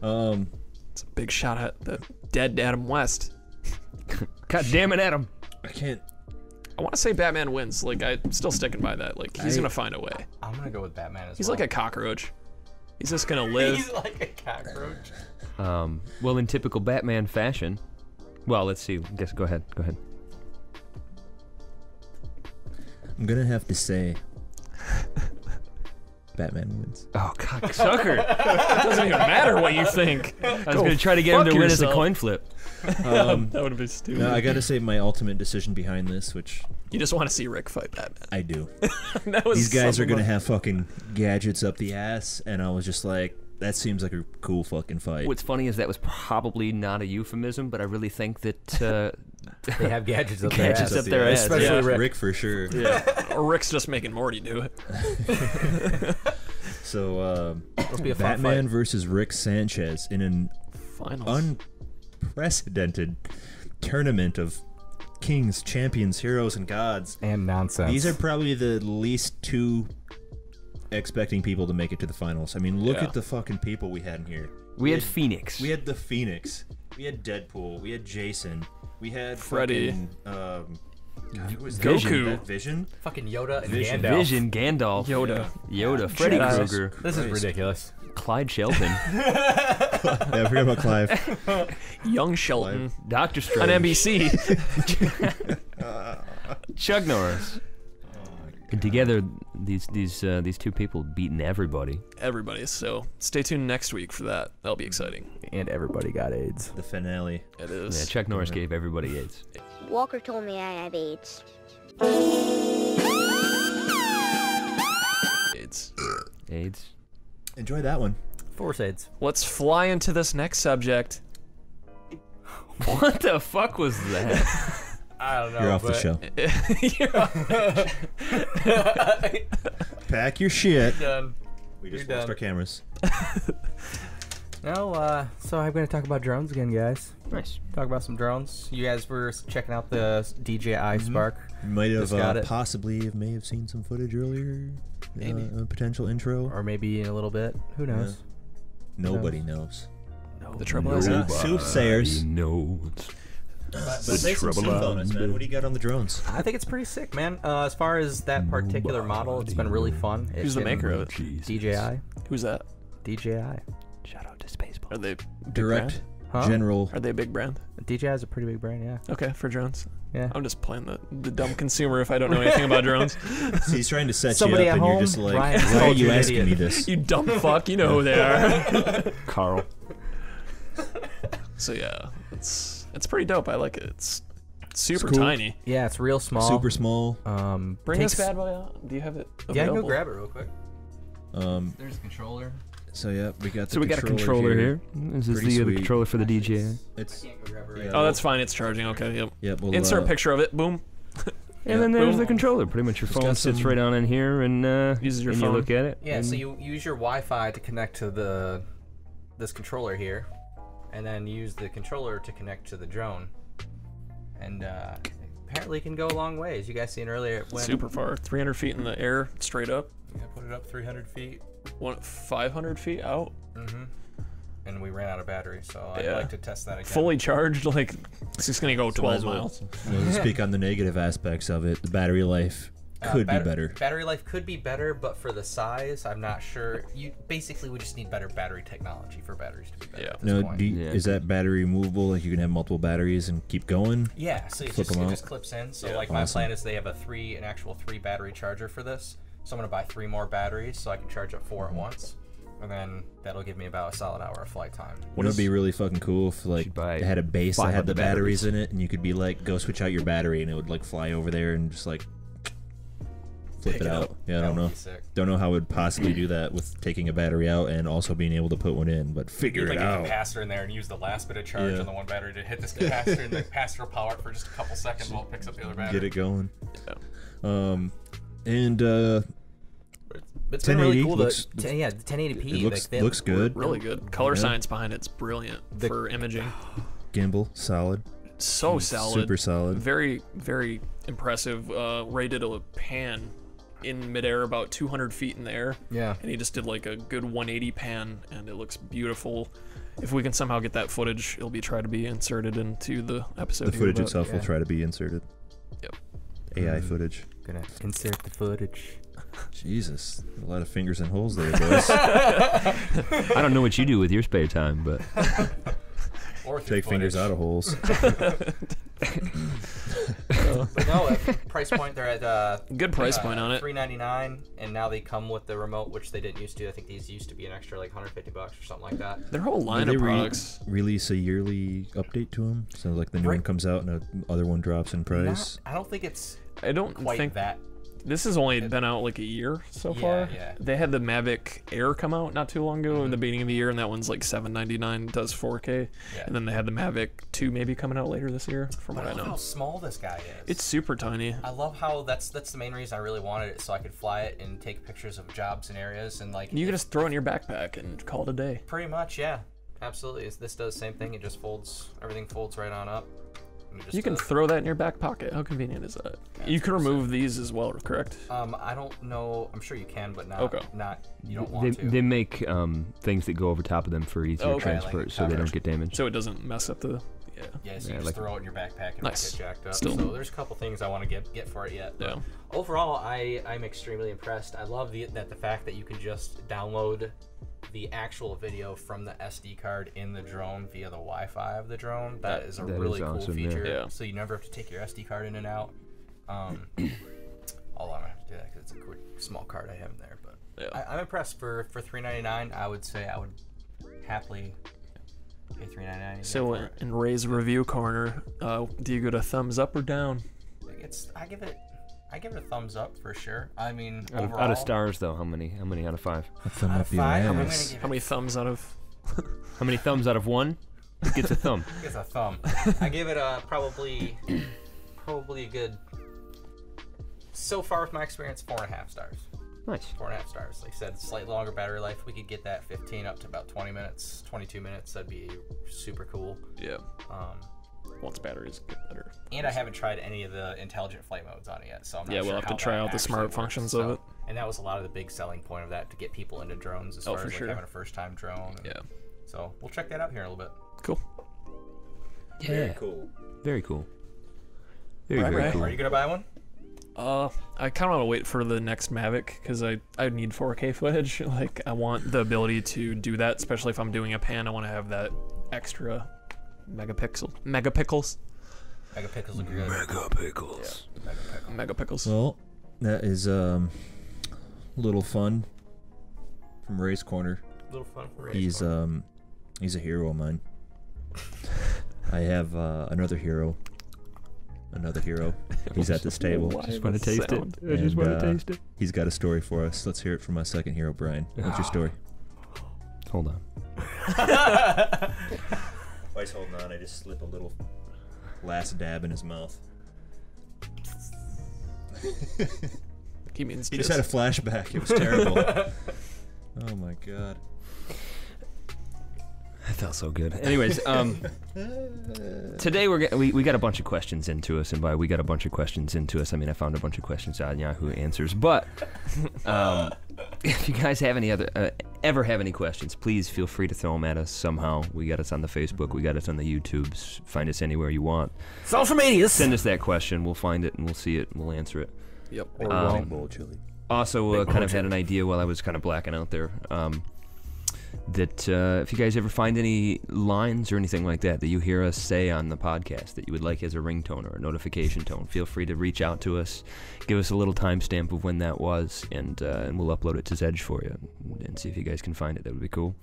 [SPEAKER 3] It's a big shot at the dead Adam West.
[SPEAKER 6] God damn it, Adam.
[SPEAKER 4] I can't.
[SPEAKER 3] I want to say Batman wins. Like, I'm still sticking by that. Like, he's gonna find a way.
[SPEAKER 2] I'm gonna go with Batman as
[SPEAKER 3] He's
[SPEAKER 2] well.
[SPEAKER 3] like a cockroach. He's just gonna live.
[SPEAKER 2] He's like a cockroach.
[SPEAKER 6] Well, in typical Batman fashion. Well, let's see. Guess. Go ahead. Go ahead.
[SPEAKER 4] I'm gonna have to say. Batman wins.
[SPEAKER 6] Oh, cocksucker.
[SPEAKER 3] It doesn't even matter what you think.
[SPEAKER 6] I was going to try to get him to win as a coin flip.
[SPEAKER 3] That would be stupid.
[SPEAKER 4] No, I gotta say my ultimate decision behind this, which
[SPEAKER 3] You just want to see Rick fight Batman.
[SPEAKER 4] I do.
[SPEAKER 3] That was
[SPEAKER 4] These guys are
[SPEAKER 3] something
[SPEAKER 4] gonna
[SPEAKER 3] like-
[SPEAKER 4] have fucking gadgets up the ass, and I was just like, that seems like a cool fucking fight.
[SPEAKER 6] What's funny is that was probably not a euphemism, but I really think that
[SPEAKER 2] They have gadgets up their
[SPEAKER 6] Gadgets
[SPEAKER 2] ass.
[SPEAKER 6] up their ass,
[SPEAKER 2] Especially
[SPEAKER 6] yeah.
[SPEAKER 2] Rick.
[SPEAKER 4] Rick for sure.
[SPEAKER 3] Yeah. Or Rick's just making Morty do it.
[SPEAKER 4] So
[SPEAKER 2] Must be a fun
[SPEAKER 4] Batman
[SPEAKER 2] fight.
[SPEAKER 4] versus Rick Sanchez in an
[SPEAKER 3] Finals.
[SPEAKER 4] unprecedented tournament of kings, champions, heroes, and gods.
[SPEAKER 2] And nonsense.
[SPEAKER 4] These are probably the least two expecting people to make it to the finals. I mean, look
[SPEAKER 3] Yeah.
[SPEAKER 4] at the fucking people we had in here.
[SPEAKER 6] we had Phoenix.
[SPEAKER 4] We had the Phoenix. We had Deadpool. We had Jason. We had
[SPEAKER 3] Freddy.
[SPEAKER 4] fucking, God, who was
[SPEAKER 3] Goku.
[SPEAKER 4] That Vision.
[SPEAKER 2] fucking Yoda and
[SPEAKER 4] Vision.
[SPEAKER 2] Gandalf.
[SPEAKER 6] Vision, Gandalf,
[SPEAKER 3] Yoda.
[SPEAKER 6] Freddy
[SPEAKER 3] Jedi.
[SPEAKER 6] Krueger,
[SPEAKER 2] This is
[SPEAKER 4] Christ.
[SPEAKER 2] ridiculous.
[SPEAKER 6] Clyde Shelton,
[SPEAKER 4] Yeah, I forgot about Clive.
[SPEAKER 3] Young Shelton
[SPEAKER 6] Doctor Strange,
[SPEAKER 3] on NBC.
[SPEAKER 6] Chuck Norris. And together, these two people beating everybody.
[SPEAKER 3] Everybody. So stay tuned next week for that. That'll be exciting.
[SPEAKER 2] And everybody got AIDS.
[SPEAKER 4] The finale.
[SPEAKER 3] It
[SPEAKER 6] Yeah,
[SPEAKER 3] is.
[SPEAKER 6] Chuck Norris gave everybody AIDS.
[SPEAKER 7] Walker told me I have AIDS.
[SPEAKER 3] AIDS.
[SPEAKER 6] AIDS.
[SPEAKER 4] Enjoy that one.
[SPEAKER 2] Force AIDS.
[SPEAKER 3] Let's fly into this next subject.
[SPEAKER 6] What the fuck was that?
[SPEAKER 2] I don't know.
[SPEAKER 4] You're off the show. Pack your shit.
[SPEAKER 2] Done.
[SPEAKER 4] We just
[SPEAKER 2] You're
[SPEAKER 4] lost
[SPEAKER 2] done.
[SPEAKER 4] our cameras.
[SPEAKER 2] No, so I'm going to talk about drones again, guys.
[SPEAKER 6] Nice.
[SPEAKER 2] Talk about some drones. You guys were checking out the DJI Spark.
[SPEAKER 4] You might have
[SPEAKER 2] Just got it.
[SPEAKER 4] possibly may have seen some footage earlier.
[SPEAKER 3] Maybe.
[SPEAKER 4] A potential intro.
[SPEAKER 2] Or maybe in a little bit. Who knows?
[SPEAKER 4] Nobody knows.
[SPEAKER 3] The trouble is,
[SPEAKER 4] Nobody. Soothsayers.
[SPEAKER 6] knows.
[SPEAKER 4] But say some
[SPEAKER 6] trouble
[SPEAKER 4] stuff on us, man. What do you got on the drones?
[SPEAKER 2] I think it's pretty sick, man. As far as that particular model, it's been really fun.
[SPEAKER 3] who's the maker of it?
[SPEAKER 2] DJI.
[SPEAKER 3] Who's that?
[SPEAKER 2] DJI.
[SPEAKER 6] Shout out to Spaceball.
[SPEAKER 3] Are they big
[SPEAKER 4] Direct
[SPEAKER 2] Huh?
[SPEAKER 4] General.
[SPEAKER 3] Are they a big brand?
[SPEAKER 2] DJI is a pretty big brand, yeah.
[SPEAKER 3] Okay, for drones.
[SPEAKER 2] Yeah.
[SPEAKER 3] I'm just playing the dumb consumer if I don't know anything about drones.
[SPEAKER 4] See, he's trying to set
[SPEAKER 2] Somebody
[SPEAKER 4] you up,
[SPEAKER 2] at
[SPEAKER 4] and you're
[SPEAKER 2] home,
[SPEAKER 4] just like,
[SPEAKER 2] Ryan
[SPEAKER 4] why are
[SPEAKER 2] called
[SPEAKER 4] you
[SPEAKER 2] you an
[SPEAKER 4] asking
[SPEAKER 2] idiot.
[SPEAKER 4] me this?
[SPEAKER 3] You dumb fuck, you know who they are.
[SPEAKER 6] Carl.
[SPEAKER 3] So yeah, it's pretty dope. I like it. It's super
[SPEAKER 4] cool.
[SPEAKER 3] tiny.
[SPEAKER 2] Yeah, it's real small.
[SPEAKER 4] Super small.
[SPEAKER 3] Bring
[SPEAKER 2] takes-
[SPEAKER 3] this bad boy out. Do you have it
[SPEAKER 2] Yeah, I can
[SPEAKER 3] available?
[SPEAKER 2] go grab it real quick.
[SPEAKER 4] Um,
[SPEAKER 2] There's a controller.
[SPEAKER 4] so yeah, we got the
[SPEAKER 6] So we got a controller here. This is
[SPEAKER 4] Pretty
[SPEAKER 6] the
[SPEAKER 4] sweet.
[SPEAKER 6] controller for the DJI.
[SPEAKER 4] It's
[SPEAKER 2] Can't go grab it right
[SPEAKER 4] Yeah.
[SPEAKER 2] now.
[SPEAKER 3] Oh, that's fine. It's charging. Okay, yep.
[SPEAKER 4] yeah. We'll,
[SPEAKER 3] Insert a picture of it. Boom.
[SPEAKER 6] And then there's
[SPEAKER 3] Boom.
[SPEAKER 6] the controller. Pretty much your
[SPEAKER 4] It's
[SPEAKER 6] phone
[SPEAKER 4] got
[SPEAKER 6] sits
[SPEAKER 4] some-
[SPEAKER 6] right on in here and
[SPEAKER 3] Uses your
[SPEAKER 6] and
[SPEAKER 3] phone.
[SPEAKER 6] you look at it.
[SPEAKER 2] Yeah,
[SPEAKER 6] and
[SPEAKER 2] so you use your Wi-Fi to connect to this controller here, and then use the controller to connect to the drone. And apparently it can go a long ways. You guys seen earlier it went
[SPEAKER 3] Super far. 300 feet in the air, straight up.
[SPEAKER 2] Yeah, put it up 300 feet.
[SPEAKER 3] 500 feet out.
[SPEAKER 2] Mm-hmm. And we ran out of battery, so I'd
[SPEAKER 3] Yeah.
[SPEAKER 2] like to test that again.
[SPEAKER 3] Fully charged. Like it's just gonna go 12
[SPEAKER 4] Might as
[SPEAKER 3] miles.
[SPEAKER 4] We'll speak on the negative aspects of it. The battery life could be better.
[SPEAKER 2] Battery life could be better, but for the size, I'm not sure. We just need better battery technology for batteries to be better.
[SPEAKER 3] Yeah.
[SPEAKER 2] At this
[SPEAKER 4] No,
[SPEAKER 2] point.
[SPEAKER 6] Yeah.
[SPEAKER 4] is that battery removable? Like you can have multiple batteries and keep going?
[SPEAKER 2] Yeah, so
[SPEAKER 4] Flip 'em
[SPEAKER 2] it
[SPEAKER 4] out.
[SPEAKER 2] just clips in. So
[SPEAKER 3] Yeah.
[SPEAKER 2] like my
[SPEAKER 4] Awesome.
[SPEAKER 2] plan is they have an actual 3 battery charger for this. So I'm gonna buy 3 more batteries so I can charge up 4 at once, and then that'll give me about a solid hour of flight time.
[SPEAKER 4] Wouldn't it be really fucking cool if like
[SPEAKER 6] buy
[SPEAKER 4] it had a base that
[SPEAKER 6] 5
[SPEAKER 4] had
[SPEAKER 6] of
[SPEAKER 4] the
[SPEAKER 6] the
[SPEAKER 4] batteries
[SPEAKER 6] batteries.
[SPEAKER 4] in it, and you could be like, go switch out your battery, and it would like fly over there and just like flip
[SPEAKER 2] Pick
[SPEAKER 4] it
[SPEAKER 2] it
[SPEAKER 4] out.
[SPEAKER 2] up.
[SPEAKER 4] Yeah, I
[SPEAKER 2] That
[SPEAKER 4] don't
[SPEAKER 2] would
[SPEAKER 4] know.
[SPEAKER 2] be sick.
[SPEAKER 4] Don't know how it would possibly do that with taking a battery out and also being able to put one in, but figure
[SPEAKER 2] You
[SPEAKER 4] it
[SPEAKER 2] can get
[SPEAKER 4] out.
[SPEAKER 2] the capacitor in there and use the last bit of charge
[SPEAKER 4] Yeah.
[SPEAKER 2] on the one battery to hit this capacitor, and the capacitor will power it for just a couple seconds while it picks up the other battery.
[SPEAKER 4] Get it going.
[SPEAKER 3] Yeah.
[SPEAKER 4] And
[SPEAKER 2] It's been really
[SPEAKER 4] 1080
[SPEAKER 2] cool.
[SPEAKER 4] looks-
[SPEAKER 2] The 1080p.
[SPEAKER 4] it looks
[SPEAKER 2] like, they
[SPEAKER 4] looks good.
[SPEAKER 3] Really good. Color
[SPEAKER 4] Yeah.
[SPEAKER 3] science behind it's brilliant for imaging.
[SPEAKER 4] Gimbal solid.
[SPEAKER 3] So solid.
[SPEAKER 4] Super solid.
[SPEAKER 3] Very, very impressive. Ray did a pan in midair about 200 feet in the air.
[SPEAKER 2] Yeah.
[SPEAKER 3] And he just did like a good 180 pan, and it looks beautiful. If we can somehow get that footage, it'll be try to be inserted into the episode.
[SPEAKER 4] The
[SPEAKER 3] here,
[SPEAKER 4] footage
[SPEAKER 3] but-
[SPEAKER 4] itself will try to be inserted.
[SPEAKER 3] Yep.
[SPEAKER 4] AI footage.
[SPEAKER 2] Gonna insert the footage.
[SPEAKER 4] Jesus, a lot of fingers and holes there, boys.
[SPEAKER 6] I don't know what you do with your spare time, but
[SPEAKER 2] Or
[SPEAKER 4] Take fingers out of holes.
[SPEAKER 2] But no, at price point they're at
[SPEAKER 3] Good price point on it.
[SPEAKER 2] $399, and now they come with the remote, which they didn't used to. I think these used to be an extra like $150 or something like that.
[SPEAKER 3] Their whole line
[SPEAKER 4] Do
[SPEAKER 3] of
[SPEAKER 4] they
[SPEAKER 3] products.
[SPEAKER 4] release a yearly update to them? So like the new one
[SPEAKER 2] Right.
[SPEAKER 4] comes out and the other one drops in price.
[SPEAKER 2] I don't think it's
[SPEAKER 3] I don't
[SPEAKER 2] quite
[SPEAKER 3] think
[SPEAKER 2] that.
[SPEAKER 3] this has only been out like a year so
[SPEAKER 2] Yeah,
[SPEAKER 3] far.
[SPEAKER 2] yeah.
[SPEAKER 3] They had the Mavic Air come out not too long ago in the beginning of the year, and that one's like $799, does 4K.
[SPEAKER 2] Yeah.
[SPEAKER 3] And then they had the Mavic 2 maybe coming out later this year, from
[SPEAKER 2] But
[SPEAKER 3] what
[SPEAKER 2] I
[SPEAKER 3] I
[SPEAKER 2] love how
[SPEAKER 3] know.
[SPEAKER 2] small this guy is.
[SPEAKER 3] It's super tiny.
[SPEAKER 2] I love how that's the main reason I really wanted it, so I could fly it and take pictures of jobs and areas and like.
[SPEAKER 3] You can just throw it in your backpack and call it a day.
[SPEAKER 2] Pretty much, yeah, absolutely. This does the same thing. It just folds. Everything folds right on up. And
[SPEAKER 3] You can throw that in your back pocket. How convenient is that? You can remove these as well, correct?
[SPEAKER 2] I don't know. I'm sure you can, but not.
[SPEAKER 3] Okay.
[SPEAKER 2] Not. You don't want to.
[SPEAKER 6] they make things that go over top of them for easier
[SPEAKER 3] Okay.
[SPEAKER 6] transfer,
[SPEAKER 2] Like
[SPEAKER 6] so they don't
[SPEAKER 2] coverage.
[SPEAKER 6] get damaged.
[SPEAKER 3] So it doesn't mess up the. Yeah.
[SPEAKER 2] Yeah, so
[SPEAKER 6] Yeah,
[SPEAKER 2] you just
[SPEAKER 6] like-
[SPEAKER 2] throw it in your backpack and
[SPEAKER 3] Nice.
[SPEAKER 2] not get jacked up.
[SPEAKER 3] Still.
[SPEAKER 2] So there's a couple things I want to get for it yet. But
[SPEAKER 3] Yeah.
[SPEAKER 2] overall, I'm extremely impressed. I love the fact that you can just download the actual video from the SD card in the drone via the Wi-Fi of the drone. That is a
[SPEAKER 6] that
[SPEAKER 2] really
[SPEAKER 6] is
[SPEAKER 2] cool
[SPEAKER 6] awesome, yeah.
[SPEAKER 2] feature.
[SPEAKER 3] Yeah.
[SPEAKER 2] So you never have to take your SD card in and out. Although I'm gonna have to do that because it's a quick, small card I have in there. But
[SPEAKER 3] Yeah.
[SPEAKER 2] I'm impressed for $399. I would say I would happily pay $399.
[SPEAKER 3] So
[SPEAKER 2] for it.
[SPEAKER 3] in Ray's review corner, do you go to thumbs up or down?
[SPEAKER 2] I give it a thumbs up for sure. I mean,
[SPEAKER 6] Out
[SPEAKER 2] overall,
[SPEAKER 6] of stars, though, how many out of 5?
[SPEAKER 4] A thumb
[SPEAKER 2] out
[SPEAKER 4] up
[SPEAKER 2] of
[SPEAKER 4] your
[SPEAKER 2] 5, I'm gonna
[SPEAKER 4] ass.
[SPEAKER 2] give
[SPEAKER 3] How many thumbs out of?
[SPEAKER 6] How many thumbs out of 1? It gets a thumb.
[SPEAKER 2] it a thumb. I give it a probably a good. So far with my experience, 4.5 stars.
[SPEAKER 6] Nice.
[SPEAKER 2] 4.5 stars. Like I said, slightly longer battery life. We could get that 15 up to about 20 minutes, 22 minutes. That'd be super cool.
[SPEAKER 3] Yeah.
[SPEAKER 2] Um,
[SPEAKER 3] Once batteries get better.
[SPEAKER 2] and I haven't tried any of the intelligent flight modes on it yet, so I'm not
[SPEAKER 3] Yeah,
[SPEAKER 2] sure
[SPEAKER 3] we'll have to
[SPEAKER 2] how
[SPEAKER 3] try
[SPEAKER 2] that
[SPEAKER 3] out the
[SPEAKER 2] actually
[SPEAKER 3] smart
[SPEAKER 2] works.
[SPEAKER 3] functions
[SPEAKER 2] So-
[SPEAKER 3] of it.
[SPEAKER 2] And that was a lot of the big selling point of that, to get people into drones as
[SPEAKER 3] Oh,
[SPEAKER 2] far
[SPEAKER 3] for
[SPEAKER 2] as
[SPEAKER 3] sure.
[SPEAKER 2] like having a first time drone. And
[SPEAKER 3] Yeah.
[SPEAKER 2] So we'll check that out here in a little bit.
[SPEAKER 3] Cool.
[SPEAKER 6] Yeah.
[SPEAKER 4] cool.
[SPEAKER 6] Very cool. Very,
[SPEAKER 3] Right,
[SPEAKER 6] very
[SPEAKER 3] right.
[SPEAKER 6] cool.
[SPEAKER 2] Are you gonna buy one?
[SPEAKER 3] I kind of want to wait for the next Mavic because I need 4K footage. Like, I want the ability to do that, especially if I'm doing a pan. I want to have that extra megapixels.
[SPEAKER 2] Megapixels are good.
[SPEAKER 3] Megapixels.
[SPEAKER 4] Well, that is a little fun from Ray's corner.
[SPEAKER 2] Little fun for
[SPEAKER 4] He's a hero of mine. I have another hero. He's at this table.
[SPEAKER 3] Why
[SPEAKER 6] Just want to
[SPEAKER 3] the
[SPEAKER 6] taste
[SPEAKER 3] sound?
[SPEAKER 6] it. I just want
[SPEAKER 4] And,
[SPEAKER 6] to taste it.
[SPEAKER 4] He's got a story for us. Let's hear it from my second hero, Brian. What's your story?
[SPEAKER 6] Hold on.
[SPEAKER 4] While he's holding on, I just slip a little last dab in his mouth.
[SPEAKER 3] He means
[SPEAKER 4] He just had a flashback. It was terrible. Oh my god.
[SPEAKER 6] That felt so good. Anyways, today we got a bunch of questions into us, and by we got a bunch of questions into us, I mean I found a bunch of questions on Yahoo Answers. But if you guys have any ever have any questions, please feel free to throw them at us somehow. We got us on the Facebook, we got us on the YouTubes. Find us anywhere you want.
[SPEAKER 2] Social medias.
[SPEAKER 6] Send us that question. We'll find it and we'll see it and we'll answer it.
[SPEAKER 3] Yep.
[SPEAKER 4] Big bowl chili.
[SPEAKER 6] Also, kind of had an idea while I was kind of blacking out there. that if you guys ever find any lines or anything like that you hear us say on the podcast that you would like as a ringtone or a notification tone, feel free to reach out to us, give us a little timestamp of when that was, and we'll upload it to Zedge for you and see if you guys can find it. That would be cool.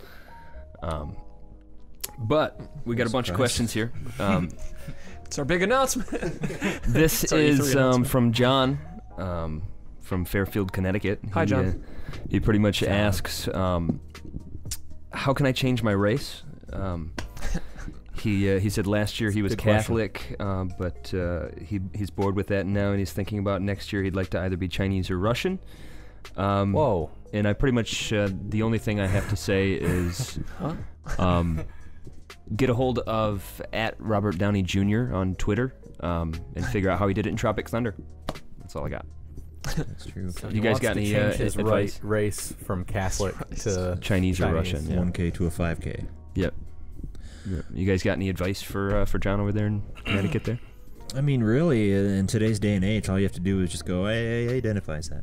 [SPEAKER 6] But we got a bunch of questions here.
[SPEAKER 3] It's our big announcement.
[SPEAKER 6] This is from John from Fairfield, Connecticut.
[SPEAKER 3] Hi, John.
[SPEAKER 6] He pretty much asks, how can I change my race? He said last year he was Catholic, but he's bored with that now, and he's thinking about next year he'd like to either be Chinese or Russian.
[SPEAKER 2] Whoa.
[SPEAKER 6] And I pretty much, the only thing I have to say is get a hold of @Robert Downey Jr. on Twitter and figure out how he did it in Tropic Thunder. That's all I got.
[SPEAKER 4] That's true.
[SPEAKER 2] So
[SPEAKER 6] You guys got any
[SPEAKER 2] his
[SPEAKER 6] advice?
[SPEAKER 2] race from Catholic to
[SPEAKER 6] Chinese or Russian? Yeah.
[SPEAKER 4] 1K to a 5K.
[SPEAKER 6] Yep. You guys got any advice for John over there in Connecticut there?
[SPEAKER 4] I mean, really, in today's day and age, all you have to do is just go, hey, identifies that.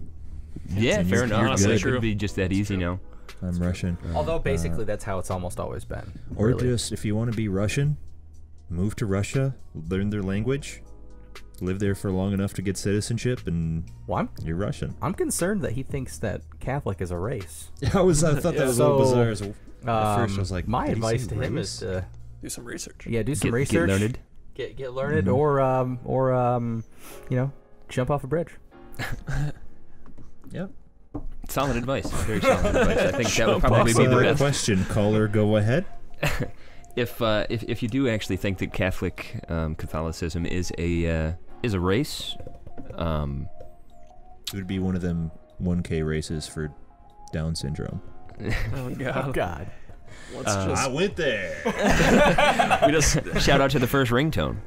[SPEAKER 6] Yeah,
[SPEAKER 4] And
[SPEAKER 6] fair
[SPEAKER 4] you're
[SPEAKER 6] enough.
[SPEAKER 4] good.
[SPEAKER 6] It could be just that easy now.
[SPEAKER 4] I'm Russian.
[SPEAKER 2] Although basically that's how it's almost always been.
[SPEAKER 4] Or
[SPEAKER 2] really.
[SPEAKER 4] just, if you want to be Russian, move to Russia, learn their language, live there for long enough to get citizenship, and you're Russian.
[SPEAKER 2] I'm concerned that he thinks that Catholic is a race.
[SPEAKER 4] I thought that was a little bizarre. At first, I was like,
[SPEAKER 2] my
[SPEAKER 4] did he
[SPEAKER 2] advice
[SPEAKER 4] say
[SPEAKER 2] to him
[SPEAKER 4] race?
[SPEAKER 2] is to
[SPEAKER 3] Do some research.
[SPEAKER 2] do some research,
[SPEAKER 6] Get learned.
[SPEAKER 2] get learned, or jump off a bridge.
[SPEAKER 4] Yep.
[SPEAKER 6] Solid advice. Very solid advice. I think that would probably be the
[SPEAKER 4] Solid
[SPEAKER 6] best.
[SPEAKER 4] question. Caller, go ahead.
[SPEAKER 6] If you do actually think that Catholic Catholicism is a race,
[SPEAKER 4] It would be one of them 1K races for Down syndrome.
[SPEAKER 3] Oh God.
[SPEAKER 2] Oh God.
[SPEAKER 3] Let's just.
[SPEAKER 4] I went there.
[SPEAKER 3] We just.
[SPEAKER 6] shout out to the first ringtone.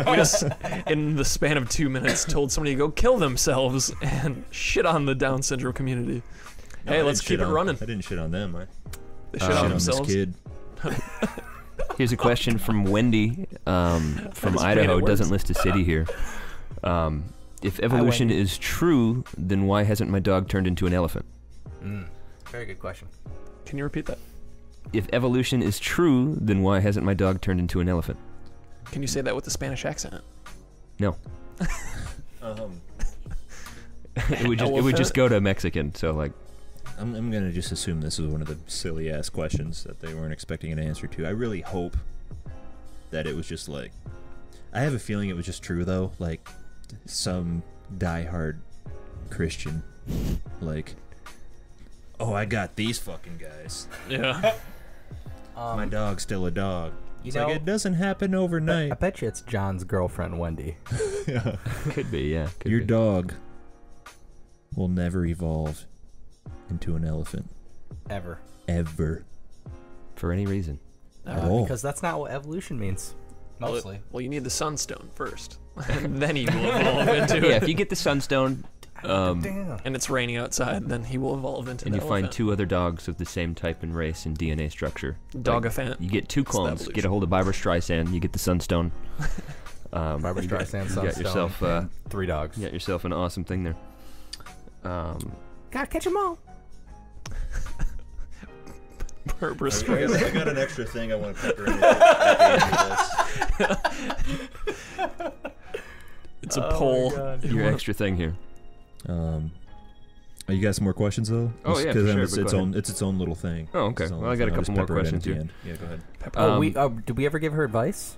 [SPEAKER 3] We just, in the span of 2 minutes, told somebody to go kill themselves and shit on the Down syndrome community.
[SPEAKER 4] No,
[SPEAKER 3] Hey,
[SPEAKER 4] I
[SPEAKER 3] let's
[SPEAKER 4] didn't
[SPEAKER 3] keep
[SPEAKER 4] shit
[SPEAKER 3] it
[SPEAKER 4] on-
[SPEAKER 3] running.
[SPEAKER 4] I didn't shit on them.
[SPEAKER 3] They
[SPEAKER 4] I
[SPEAKER 3] shit on
[SPEAKER 4] shit
[SPEAKER 3] themselves.
[SPEAKER 4] on this kid.
[SPEAKER 6] Here's a question from Wendy from
[SPEAKER 3] just made
[SPEAKER 6] Idaho.
[SPEAKER 3] it worse.
[SPEAKER 6] Doesn't list a city here. If evolution is true, then why hasn't my dog turned into an elephant?
[SPEAKER 2] Very good question.
[SPEAKER 3] Can you repeat that?
[SPEAKER 6] If evolution is true, then why hasn't my dog turned into an elephant?
[SPEAKER 3] Can you say that with a Spanish accent?
[SPEAKER 6] No. It would just go to Mexican. So like,
[SPEAKER 4] I'm gonna just assume this is one of the silly ass questions that they weren't expecting an answer to. I really hope that it was just like, I have a feeling it was just true though, like some diehard Christian, like, oh, I got these fucking guys.
[SPEAKER 3] Yeah.
[SPEAKER 4] My dog's still a dog.
[SPEAKER 2] You
[SPEAKER 4] It's
[SPEAKER 2] know,
[SPEAKER 4] like it doesn't happen
[SPEAKER 2] I
[SPEAKER 4] overnight.
[SPEAKER 2] bet you it's John's girlfriend, Wendy.
[SPEAKER 4] Yeah.
[SPEAKER 6] could be, yeah. Could
[SPEAKER 4] Your
[SPEAKER 6] be.
[SPEAKER 4] dog will never evolve into an elephant.
[SPEAKER 2] Ever.
[SPEAKER 4] Ever.
[SPEAKER 6] For any reason.
[SPEAKER 4] Oh.
[SPEAKER 2] Because that's not what evolution means. Mostly.
[SPEAKER 3] Well, you need the sunstone first, and then he will evolve into
[SPEAKER 6] Yeah,
[SPEAKER 3] it.
[SPEAKER 6] if you get the sunstone,
[SPEAKER 2] Damn.
[SPEAKER 3] And it's raining outside, then he will evolve into
[SPEAKER 6] and
[SPEAKER 3] an
[SPEAKER 6] you find
[SPEAKER 3] elephant.
[SPEAKER 6] 2 other dogs of the same type and race and DNA structure.
[SPEAKER 3] Dog-a-fan.
[SPEAKER 6] You get 2
[SPEAKER 3] It's the
[SPEAKER 6] clones. Get
[SPEAKER 3] evolution.
[SPEAKER 6] a hold of Barbara Streisand. You get the sunstone.
[SPEAKER 2] Barbara
[SPEAKER 6] you got-
[SPEAKER 2] Streisand,
[SPEAKER 6] you got
[SPEAKER 2] Sunstone,
[SPEAKER 6] yourself,
[SPEAKER 2] and 3 dogs.
[SPEAKER 6] You got yourself an awesome thing there.
[SPEAKER 2] Gotta catch them all.
[SPEAKER 3] Barbara
[SPEAKER 4] I
[SPEAKER 3] Streisand.
[SPEAKER 4] got an extra thing I want to pepper in.
[SPEAKER 3] It's a poll.
[SPEAKER 6] Your extra thing here.
[SPEAKER 4] You got some more questions though?
[SPEAKER 6] Oh, yeah,
[SPEAKER 4] because
[SPEAKER 6] for sure,
[SPEAKER 4] it's
[SPEAKER 6] but
[SPEAKER 4] its
[SPEAKER 6] go
[SPEAKER 4] own. It's its own little thing.
[SPEAKER 6] Oh, okay.
[SPEAKER 4] It's its own
[SPEAKER 6] Well, I got a
[SPEAKER 4] thing. I'll
[SPEAKER 6] couple
[SPEAKER 4] just
[SPEAKER 6] more
[SPEAKER 4] pepper it in at
[SPEAKER 6] questions
[SPEAKER 4] the
[SPEAKER 6] here.
[SPEAKER 4] end. Yeah, go ahead.
[SPEAKER 2] Did we ever give her advice?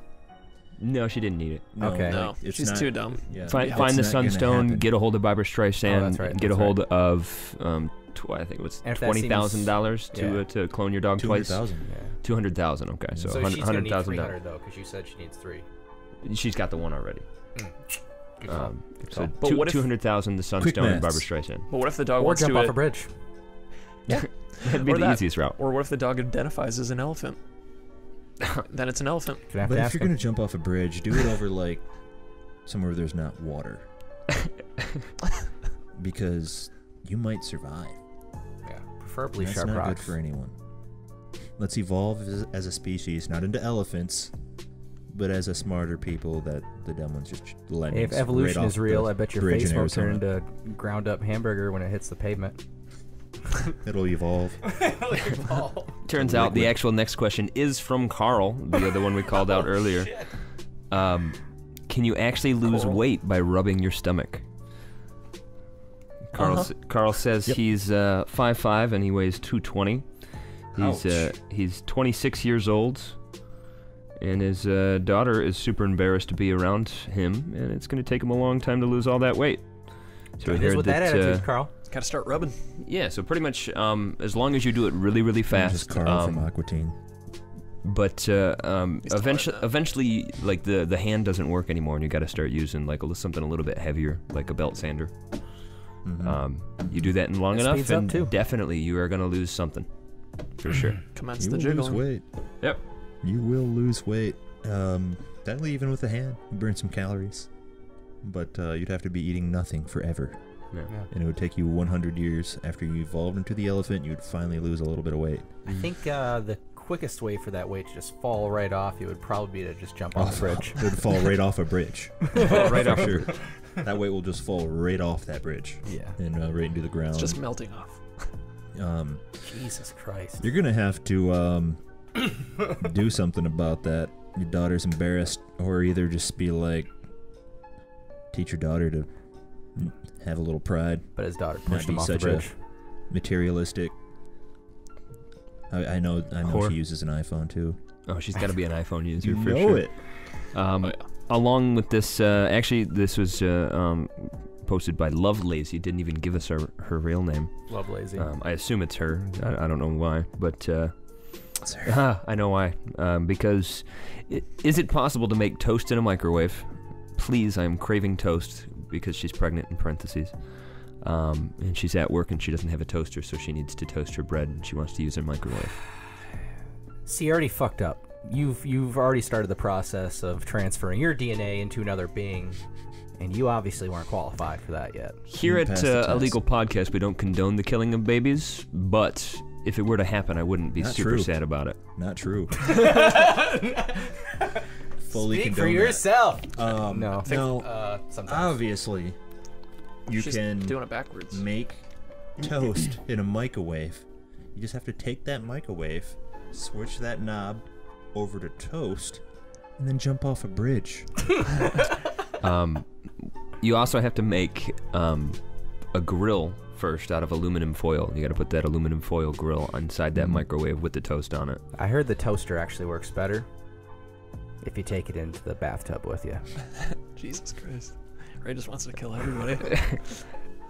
[SPEAKER 6] No, she didn't need it.
[SPEAKER 4] No,
[SPEAKER 2] Okay.
[SPEAKER 3] No,
[SPEAKER 4] like, it's
[SPEAKER 3] she's
[SPEAKER 4] not-
[SPEAKER 3] too dumb.
[SPEAKER 4] Yeah,
[SPEAKER 6] Find
[SPEAKER 4] it's
[SPEAKER 6] the
[SPEAKER 4] not gonna
[SPEAKER 6] sunstone.
[SPEAKER 4] happen.
[SPEAKER 6] Get a hold of Barbara Streisand.
[SPEAKER 2] Oh, that's right,
[SPEAKER 6] Get a
[SPEAKER 2] that's
[SPEAKER 6] hold of I think it was
[SPEAKER 2] And if that seems-
[SPEAKER 6] $20,000 to clone your dog twice.
[SPEAKER 4] 200,000.
[SPEAKER 2] Yeah.
[SPEAKER 6] 200,000. Okay, so,
[SPEAKER 2] So she's gonna need
[SPEAKER 6] $100,000.
[SPEAKER 2] 300 though, because you said she needs 3.
[SPEAKER 6] She's got the one already.
[SPEAKER 2] Good call.
[SPEAKER 6] So
[SPEAKER 3] But what if-
[SPEAKER 6] 200,000 the sunstone and Barbara
[SPEAKER 4] maths.
[SPEAKER 6] Streisand.
[SPEAKER 3] But what if the dog
[SPEAKER 2] Or
[SPEAKER 3] wants
[SPEAKER 2] jump
[SPEAKER 3] to
[SPEAKER 2] off a bridge.
[SPEAKER 6] That'd be
[SPEAKER 3] Or
[SPEAKER 6] the
[SPEAKER 3] that.
[SPEAKER 6] easiest route.
[SPEAKER 3] Or what if the dog identifies as an elephant? Then it's an elephant.
[SPEAKER 2] Gonna have
[SPEAKER 4] But
[SPEAKER 2] to
[SPEAKER 4] if
[SPEAKER 2] ask
[SPEAKER 4] you're
[SPEAKER 2] him.
[SPEAKER 4] gonna jump off a bridge, do it over like somewhere where there's not water, because you might survive.
[SPEAKER 2] Yeah, preferably
[SPEAKER 4] That's
[SPEAKER 2] sharp
[SPEAKER 4] not
[SPEAKER 2] rocks.
[SPEAKER 4] good for anyone. Let's evolve as a species, not into elephants, but as a smarter people that the dumb ones just lemmings.
[SPEAKER 2] If evolution
[SPEAKER 4] right
[SPEAKER 2] is
[SPEAKER 4] off
[SPEAKER 2] real,
[SPEAKER 4] the
[SPEAKER 2] I bet your
[SPEAKER 4] bridge
[SPEAKER 2] face
[SPEAKER 4] in
[SPEAKER 2] will turn
[SPEAKER 4] Arizona.
[SPEAKER 2] into ground up hamburger when it hits the pavement.
[SPEAKER 4] It'll evolve.
[SPEAKER 1] Turns out the actual next question is from Carl, the other one we called out earlier. Can you actually lose weight by rubbing your stomach? Carl says he's 5'5" and he weighs 220. He's 26 years old, and his daughter is super embarrassed to be around him, and it's going to take him a long time to lose all that weight. So
[SPEAKER 2] Here's with that attitude, Carl.
[SPEAKER 3] Gotta start rubbing.
[SPEAKER 1] Yeah, so pretty much as long as you do it really, really fast.
[SPEAKER 4] Just Carl from Aquatine.
[SPEAKER 1] But eventually, like the hand doesn't work anymore, and you got to start using like something a little bit heavier, like a belt sander. You do that in long enough, and definitely you are gonna lose something, for sure.
[SPEAKER 3] Commence
[SPEAKER 4] You
[SPEAKER 3] the
[SPEAKER 4] will
[SPEAKER 3] jiggling.
[SPEAKER 4] lose weight.
[SPEAKER 1] Yep.
[SPEAKER 4] You will lose weight. Definitely even with the hand, burn some calories. But you'd have to be eating nothing forever.
[SPEAKER 1] Yeah.
[SPEAKER 4] And it would take you 100 years after you evolved into the elephant, you'd finally lose a little bit of weight.
[SPEAKER 2] I think the quickest way for that weight to just fall right off, it would probably be to just jump off the bridge.
[SPEAKER 4] It would fall right off a bridge.
[SPEAKER 1] Right off.
[SPEAKER 4] Sure. That weight will just fall right off that bridge.
[SPEAKER 2] Yeah.
[SPEAKER 4] And right into the ground.
[SPEAKER 3] It's just melting off.
[SPEAKER 2] Jesus Christ.
[SPEAKER 4] You're gonna have to do something about that. Your daughter's embarrassed, or either just be like, teach your daughter to have a little pride.
[SPEAKER 2] But his daughter
[SPEAKER 4] Not
[SPEAKER 2] pushed
[SPEAKER 4] be
[SPEAKER 2] him off the
[SPEAKER 4] such a
[SPEAKER 2] bridge.
[SPEAKER 4] materialistic. I know
[SPEAKER 1] Whore.
[SPEAKER 4] she uses an iPhone too.
[SPEAKER 1] Oh, she's got to be an iPhone user
[SPEAKER 4] You
[SPEAKER 1] for
[SPEAKER 4] know
[SPEAKER 1] sure.
[SPEAKER 4] it.
[SPEAKER 1] Along with this, actually, this was posted by Love Lazy. Didn't even give us her real name.
[SPEAKER 2] Love Lazy.
[SPEAKER 1] I assume it's her. I don't know why, but
[SPEAKER 4] It's her.
[SPEAKER 1] I know why. Because is it possible to make toast in a microwave? Please, I'm craving toast because she's pregnant. In parentheses. And she's at work and she doesn't have a toaster, so she needs to toast her bread and she wants to use her microwave.
[SPEAKER 2] See, you already fucked up. You've already started the process of transferring your DNA into another being, and you obviously weren't qualified for that yet.
[SPEAKER 1] Here
[SPEAKER 4] You
[SPEAKER 1] at
[SPEAKER 4] passed the test.
[SPEAKER 1] Illegal Podcast, we don't condone the killing of babies, but if it were to happen, I wouldn't be
[SPEAKER 4] Not
[SPEAKER 1] super
[SPEAKER 4] true.
[SPEAKER 1] sad about it.
[SPEAKER 4] Not true. Fully
[SPEAKER 2] Speak for
[SPEAKER 4] condone that.
[SPEAKER 2] yourself.
[SPEAKER 4] No.
[SPEAKER 2] No. Sometimes.
[SPEAKER 4] Obviously, you
[SPEAKER 3] She's
[SPEAKER 4] can
[SPEAKER 3] doing it backwards.
[SPEAKER 4] make toast in a microwave. You just have to take that microwave, switch that knob over to toast, and then jump off a bridge.
[SPEAKER 1] You also have to make a grill first out of aluminum foil. You got to put that aluminum foil grill inside that microwave with the toast on it.
[SPEAKER 2] I heard the toaster actually works better if you take it into the bathtub with you.
[SPEAKER 3] Jesus Christ. Ray just wants to kill everybody.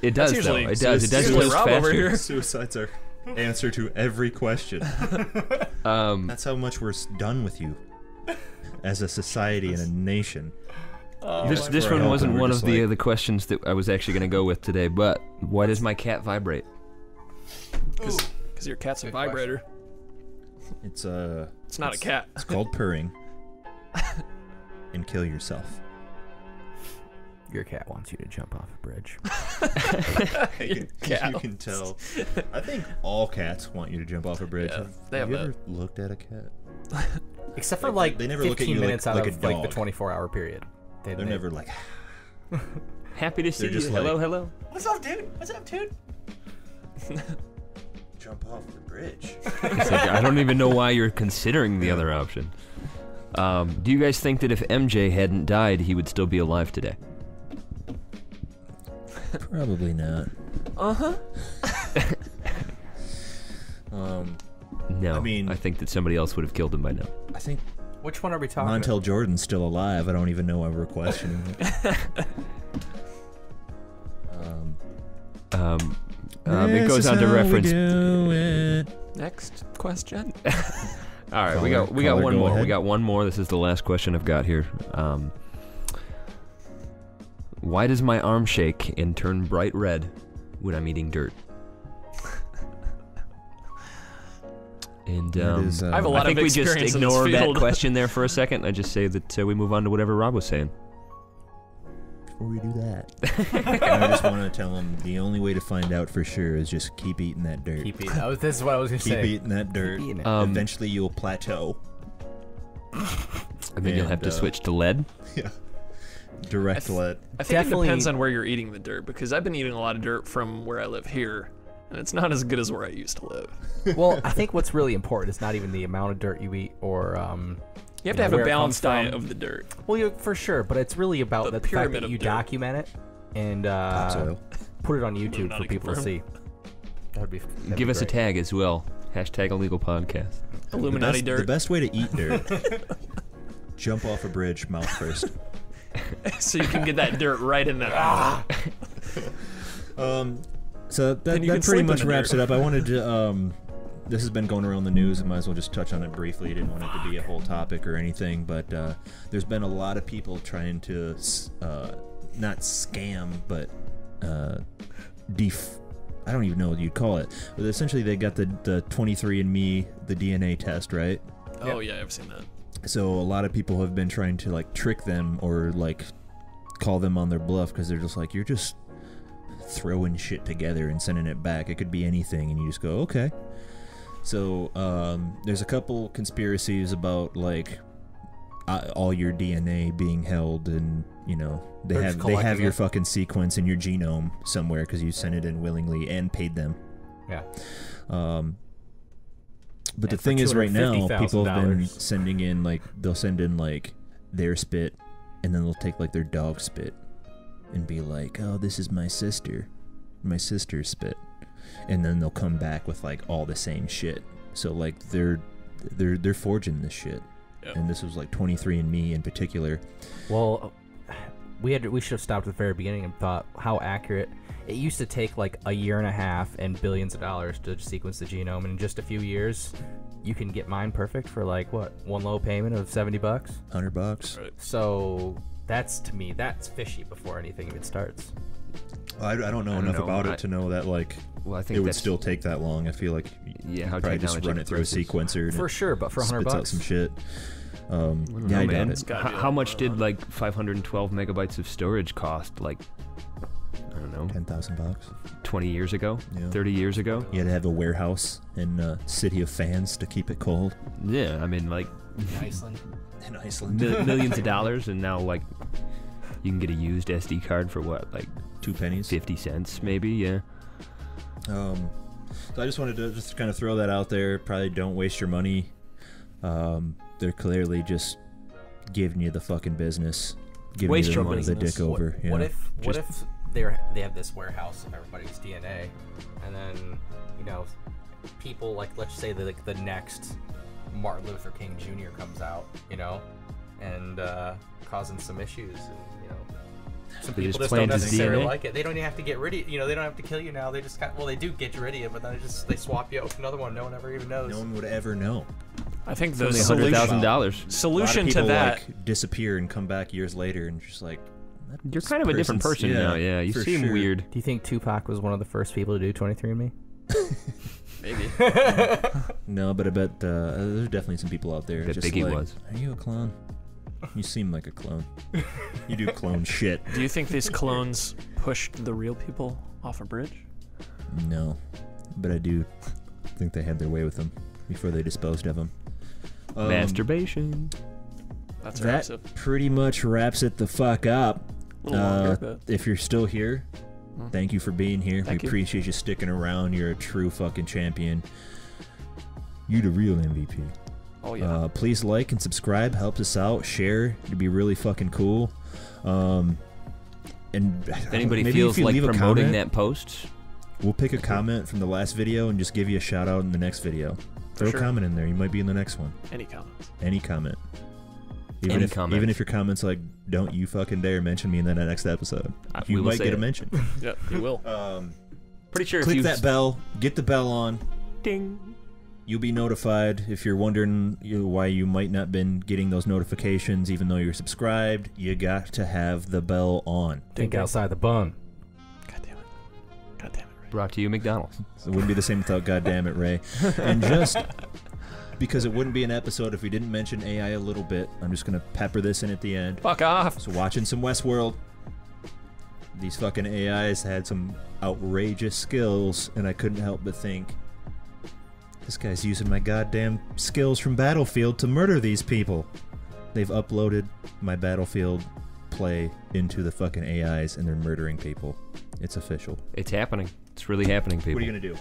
[SPEAKER 1] It does, though.
[SPEAKER 3] usually-
[SPEAKER 1] It does. It does
[SPEAKER 3] usually
[SPEAKER 1] toast
[SPEAKER 3] Rob over
[SPEAKER 1] faster.
[SPEAKER 3] here.
[SPEAKER 4] Suicides are answer to every question. That's how much we're done with you as a society and a nation.
[SPEAKER 1] This
[SPEAKER 4] For
[SPEAKER 1] one
[SPEAKER 4] help,
[SPEAKER 1] wasn't
[SPEAKER 4] and we're
[SPEAKER 1] one of
[SPEAKER 4] just
[SPEAKER 1] the
[SPEAKER 4] like-
[SPEAKER 1] the questions that I was actually going to go with today, but why does my cat vibrate?
[SPEAKER 3] Because your cat's a vibrator.
[SPEAKER 4] It's
[SPEAKER 3] It's not a cat.
[SPEAKER 4] It's called purring. And kill yourself.
[SPEAKER 2] Your cat wants you to jump off a bridge.
[SPEAKER 4] You can tell. I think all cats want you to jump off a bridge.
[SPEAKER 3] Yeah, they
[SPEAKER 4] have
[SPEAKER 3] have
[SPEAKER 4] you
[SPEAKER 3] that.
[SPEAKER 4] ever looked at a cat?
[SPEAKER 2] Except for
[SPEAKER 4] Like,
[SPEAKER 2] like
[SPEAKER 4] they never look at
[SPEAKER 2] 15
[SPEAKER 4] you like-
[SPEAKER 2] minutes out
[SPEAKER 4] like a
[SPEAKER 2] of like the
[SPEAKER 4] dog.
[SPEAKER 2] 24-hour period.
[SPEAKER 4] They're never like.
[SPEAKER 1] Happy to see
[SPEAKER 4] They're
[SPEAKER 1] you.
[SPEAKER 4] just
[SPEAKER 1] Hello,
[SPEAKER 4] like-
[SPEAKER 1] hello.
[SPEAKER 2] What's up, dude? What's up, dude?
[SPEAKER 4] Jump off the bridge.
[SPEAKER 1] It's like, I don't even know why you're considering the other option. Do you guys think that if MJ hadn't died, he would still be alive today?
[SPEAKER 4] Probably not.
[SPEAKER 1] No.
[SPEAKER 4] I mean-
[SPEAKER 1] I think that somebody else would have killed him by now.
[SPEAKER 4] I think
[SPEAKER 2] Which one are we talking about?
[SPEAKER 4] Montel Jordan's still alive. I don't even know why we're questioning it.
[SPEAKER 1] It goes on to reference.
[SPEAKER 3] Next question.
[SPEAKER 1] All right, we got
[SPEAKER 4] Caller,
[SPEAKER 1] one
[SPEAKER 4] go
[SPEAKER 1] more. We
[SPEAKER 4] ahead.
[SPEAKER 1] got one more. This is the last question I've got here. Why does my arm shake and turn bright red when I'm eating dirt? And
[SPEAKER 4] That is,
[SPEAKER 3] I have a
[SPEAKER 1] I
[SPEAKER 3] lot
[SPEAKER 1] think
[SPEAKER 3] of
[SPEAKER 1] we just
[SPEAKER 3] experience in this
[SPEAKER 1] ignore that
[SPEAKER 3] field.
[SPEAKER 1] question there for a second. I just say that we move on to whatever Rob was saying.
[SPEAKER 4] Before we do that, I just want to tell him the only way to find out for sure is just keep eating that dirt.
[SPEAKER 2] Keep eating. Oh, this is what I was gonna
[SPEAKER 4] Keep
[SPEAKER 2] say.
[SPEAKER 4] eating that dirt.
[SPEAKER 2] Keep eating it.
[SPEAKER 4] Eventually, you'll plateau.
[SPEAKER 1] And then you'll have to switch to lead.
[SPEAKER 4] Yeah. Direct lead.
[SPEAKER 3] I think
[SPEAKER 2] Definitely-
[SPEAKER 3] it depends on where you're eating the dirt, because I've been eating a lot of dirt from where I live here, and it's not as good as where I used to live.
[SPEAKER 2] Well, I think what's really important is not even the amount of dirt you eat or
[SPEAKER 3] you have to have a
[SPEAKER 2] where it
[SPEAKER 3] balanced
[SPEAKER 2] comes from.
[SPEAKER 3] diet of the dirt.
[SPEAKER 2] Well, for sure, but it's really about
[SPEAKER 3] The
[SPEAKER 2] the fact
[SPEAKER 3] pyramid
[SPEAKER 2] that
[SPEAKER 3] of
[SPEAKER 2] you
[SPEAKER 3] dirt.
[SPEAKER 2] document it and
[SPEAKER 4] Topsoil.
[SPEAKER 2] put it on YouTube for
[SPEAKER 3] Illuminati
[SPEAKER 2] people to
[SPEAKER 3] confirmed.
[SPEAKER 2] see. That'd be.
[SPEAKER 1] Give us a tag as well. Hashtag illegal podcast.
[SPEAKER 3] Illuminati
[SPEAKER 4] The
[SPEAKER 3] dirt.
[SPEAKER 4] best way to eat dirt. Jump off a bridge, mouth first.
[SPEAKER 3] So you can get that dirt right in there.
[SPEAKER 4] So
[SPEAKER 3] Then you can
[SPEAKER 4] that pretty
[SPEAKER 3] sleep in
[SPEAKER 4] much
[SPEAKER 3] the
[SPEAKER 4] wraps
[SPEAKER 3] dirt.
[SPEAKER 4] it up. I wanted to. This has been going around the news. I might as well just touch on it briefly. I didn't want it to be a whole topic or anything, but there's been a lot of people trying to not scam, but I don't even know what you'd call it. But essentially, they got the 23andMe, the DNA test, right?
[SPEAKER 3] Oh yeah, I've seen that.
[SPEAKER 4] So a lot of people have been trying to like trick them or like call them on their bluff because they're just like, you're just throwing shit together and sending it back. It could be anything, and you just go, okay. So there's a couple conspiracies about like all your DNA being held, and you know they
[SPEAKER 2] They're
[SPEAKER 4] have
[SPEAKER 2] just
[SPEAKER 4] your
[SPEAKER 2] collecting
[SPEAKER 4] fucking sequence in your genome somewhere because you sent it in willingly and paid them.
[SPEAKER 2] Yeah.
[SPEAKER 4] But the
[SPEAKER 2] And for
[SPEAKER 4] thing is, right now, people have been
[SPEAKER 2] $250,000.
[SPEAKER 4] sending in like they'll send in like their spit, and then they'll take like their dog spit, and be like, "Oh, this is my sister's spit," and then they'll come back with like all the same shit. So like they're forging this shit,
[SPEAKER 3] Yep.
[SPEAKER 4] and this was like 23andMe in particular.
[SPEAKER 2] Well, we should have stopped at the very beginning and thought how accurate. It used to take like a year and a half and billions of dollars to sequence the genome, and in just a few years, you can get mine perfect for like what, one low payment of $70.
[SPEAKER 4] $100.
[SPEAKER 3] Right.
[SPEAKER 2] So that's, to me, that's fishy before anything even starts.
[SPEAKER 4] I don't know
[SPEAKER 1] I don't
[SPEAKER 4] enough
[SPEAKER 1] know.
[SPEAKER 4] about it to know that like
[SPEAKER 1] Well, I think
[SPEAKER 4] it would
[SPEAKER 1] that's
[SPEAKER 4] still take that long. I feel like
[SPEAKER 1] yeah,
[SPEAKER 4] you
[SPEAKER 1] how
[SPEAKER 4] probably just
[SPEAKER 1] technology
[SPEAKER 4] run it through a
[SPEAKER 1] progresses.
[SPEAKER 4] sequencer and
[SPEAKER 2] For
[SPEAKER 4] it
[SPEAKER 2] sure, but for $100
[SPEAKER 4] spits out some shit. Yeah, I
[SPEAKER 1] know,
[SPEAKER 4] doubt
[SPEAKER 1] man.
[SPEAKER 4] it.
[SPEAKER 3] It's gotta be
[SPEAKER 1] How
[SPEAKER 3] like
[SPEAKER 1] much did like 512 megabytes of storage cost? Like, I don't know,
[SPEAKER 4] $10,000.
[SPEAKER 1] 20 years ago,
[SPEAKER 4] Yeah.
[SPEAKER 1] 30 years ago.
[SPEAKER 4] You had to have a warehouse in City of Fans to keep it cold.
[SPEAKER 1] Yeah, I mean like
[SPEAKER 2] Iceland.
[SPEAKER 4] In Iceland.
[SPEAKER 1] millions of dollars, and now like you can get a used SD card for what, like
[SPEAKER 4] 2 pennies.
[SPEAKER 1] 50 cents maybe. Yeah.
[SPEAKER 4] So I just wanted to just kind of throw that out there. Probably don't waste your money. They're clearly just giving you the fucking business. Giving
[SPEAKER 1] Waste
[SPEAKER 4] you
[SPEAKER 1] your
[SPEAKER 4] the,
[SPEAKER 1] money.
[SPEAKER 4] the dick over. Yeah.
[SPEAKER 2] What if
[SPEAKER 4] Just-
[SPEAKER 2] they have this warehouse of everybody's DNA, and then people like, let's say that like the next Martin Luther King Jr. comes out, and causing some issues, and some
[SPEAKER 1] They
[SPEAKER 2] people
[SPEAKER 1] just
[SPEAKER 2] just don't
[SPEAKER 1] plant his
[SPEAKER 2] necessarily
[SPEAKER 1] DNA?
[SPEAKER 2] like it. They don't even have to get rid of they don't have to kill you now. They just they do get rid of you, but then they swap you out with another one. No one ever even knows.
[SPEAKER 4] no one would ever know.
[SPEAKER 3] I think the
[SPEAKER 1] Only
[SPEAKER 3] solution,
[SPEAKER 1] $100,000.
[SPEAKER 4] A lot of
[SPEAKER 3] solution to
[SPEAKER 4] people,
[SPEAKER 3] that.
[SPEAKER 4] like, disappear and come back years later and just like.
[SPEAKER 1] You're kind of a different person
[SPEAKER 4] person's-
[SPEAKER 1] now. Yeah, you
[SPEAKER 4] for
[SPEAKER 1] seem
[SPEAKER 4] sure.
[SPEAKER 1] weird.
[SPEAKER 2] Do you think Tupac was one of the first people to do 23andMe?
[SPEAKER 3] Maybe.
[SPEAKER 4] No, but I bet there's definitely some people out there
[SPEAKER 1] Bet
[SPEAKER 4] just
[SPEAKER 1] Biggie
[SPEAKER 4] like,
[SPEAKER 1] was.
[SPEAKER 4] are you a clone? You seem like a clone. You do clone shit.
[SPEAKER 3] Do you think these clones pushed the real people off a bridge?
[SPEAKER 4] No, but I do think they had their way with them before they disposed of them.
[SPEAKER 1] Masturbation.
[SPEAKER 3] That's
[SPEAKER 4] That
[SPEAKER 3] wraps it.
[SPEAKER 4] pretty much wraps it the fuck up.
[SPEAKER 3] A little longer, but
[SPEAKER 4] If you're still here, thank you for being here.
[SPEAKER 3] Thank
[SPEAKER 4] we
[SPEAKER 3] you.
[SPEAKER 4] appreciate you sticking around. You're a true fucking champion. You the real MVP.
[SPEAKER 3] oh yeah.
[SPEAKER 4] Please like and subscribe. Helps us out. Share. It'd be really fucking cool. And
[SPEAKER 1] If anybody
[SPEAKER 4] maybe
[SPEAKER 1] feels
[SPEAKER 4] if you
[SPEAKER 1] like
[SPEAKER 4] leave a
[SPEAKER 1] promoting
[SPEAKER 4] comment,
[SPEAKER 1] that post,
[SPEAKER 4] we'll pick a comment from the last video and just give you a shout out in the next video. Throw
[SPEAKER 3] sure.
[SPEAKER 4] a comment in there. You might be in the next one.
[SPEAKER 3] Any comments?
[SPEAKER 4] Any comment. Even
[SPEAKER 1] Any
[SPEAKER 4] if
[SPEAKER 1] comment.
[SPEAKER 4] even if your comment's like, don't you fucking dare mention me in the next episode,
[SPEAKER 1] we
[SPEAKER 4] you
[SPEAKER 1] will
[SPEAKER 4] might
[SPEAKER 1] say
[SPEAKER 4] get a
[SPEAKER 1] it.
[SPEAKER 4] mention.
[SPEAKER 3] Yeah, you will.
[SPEAKER 1] pretty sure
[SPEAKER 4] Click
[SPEAKER 1] if you
[SPEAKER 4] that bell. Get the bell on.
[SPEAKER 1] ding.
[SPEAKER 4] You'll be notified. If you're wondering why you might not been getting those notifications even though you're subscribed, you got to have the bell on.
[SPEAKER 2] Think outside the bun.
[SPEAKER 3] God damn it. God damn it. Ray.
[SPEAKER 1] Brought to you, McDonald's.
[SPEAKER 4] It wouldn't be the same without goddamn it, Ray. And just because it wouldn't be an episode if we didn't mention AI a little bit, I'm just gonna pepper this in at the end.
[SPEAKER 3] Fuck off.
[SPEAKER 4] So watching some Westworld, these fucking AIs had some outrageous skills, and I couldn't help but think, this guy's using my goddamn skills from Battlefield to murder these people. They've uploaded my Battlefield play into the fucking AIs, and they're murdering people. It's official.
[SPEAKER 1] It's happening.
[SPEAKER 6] It's really happening, people.
[SPEAKER 4] What are you gonna do?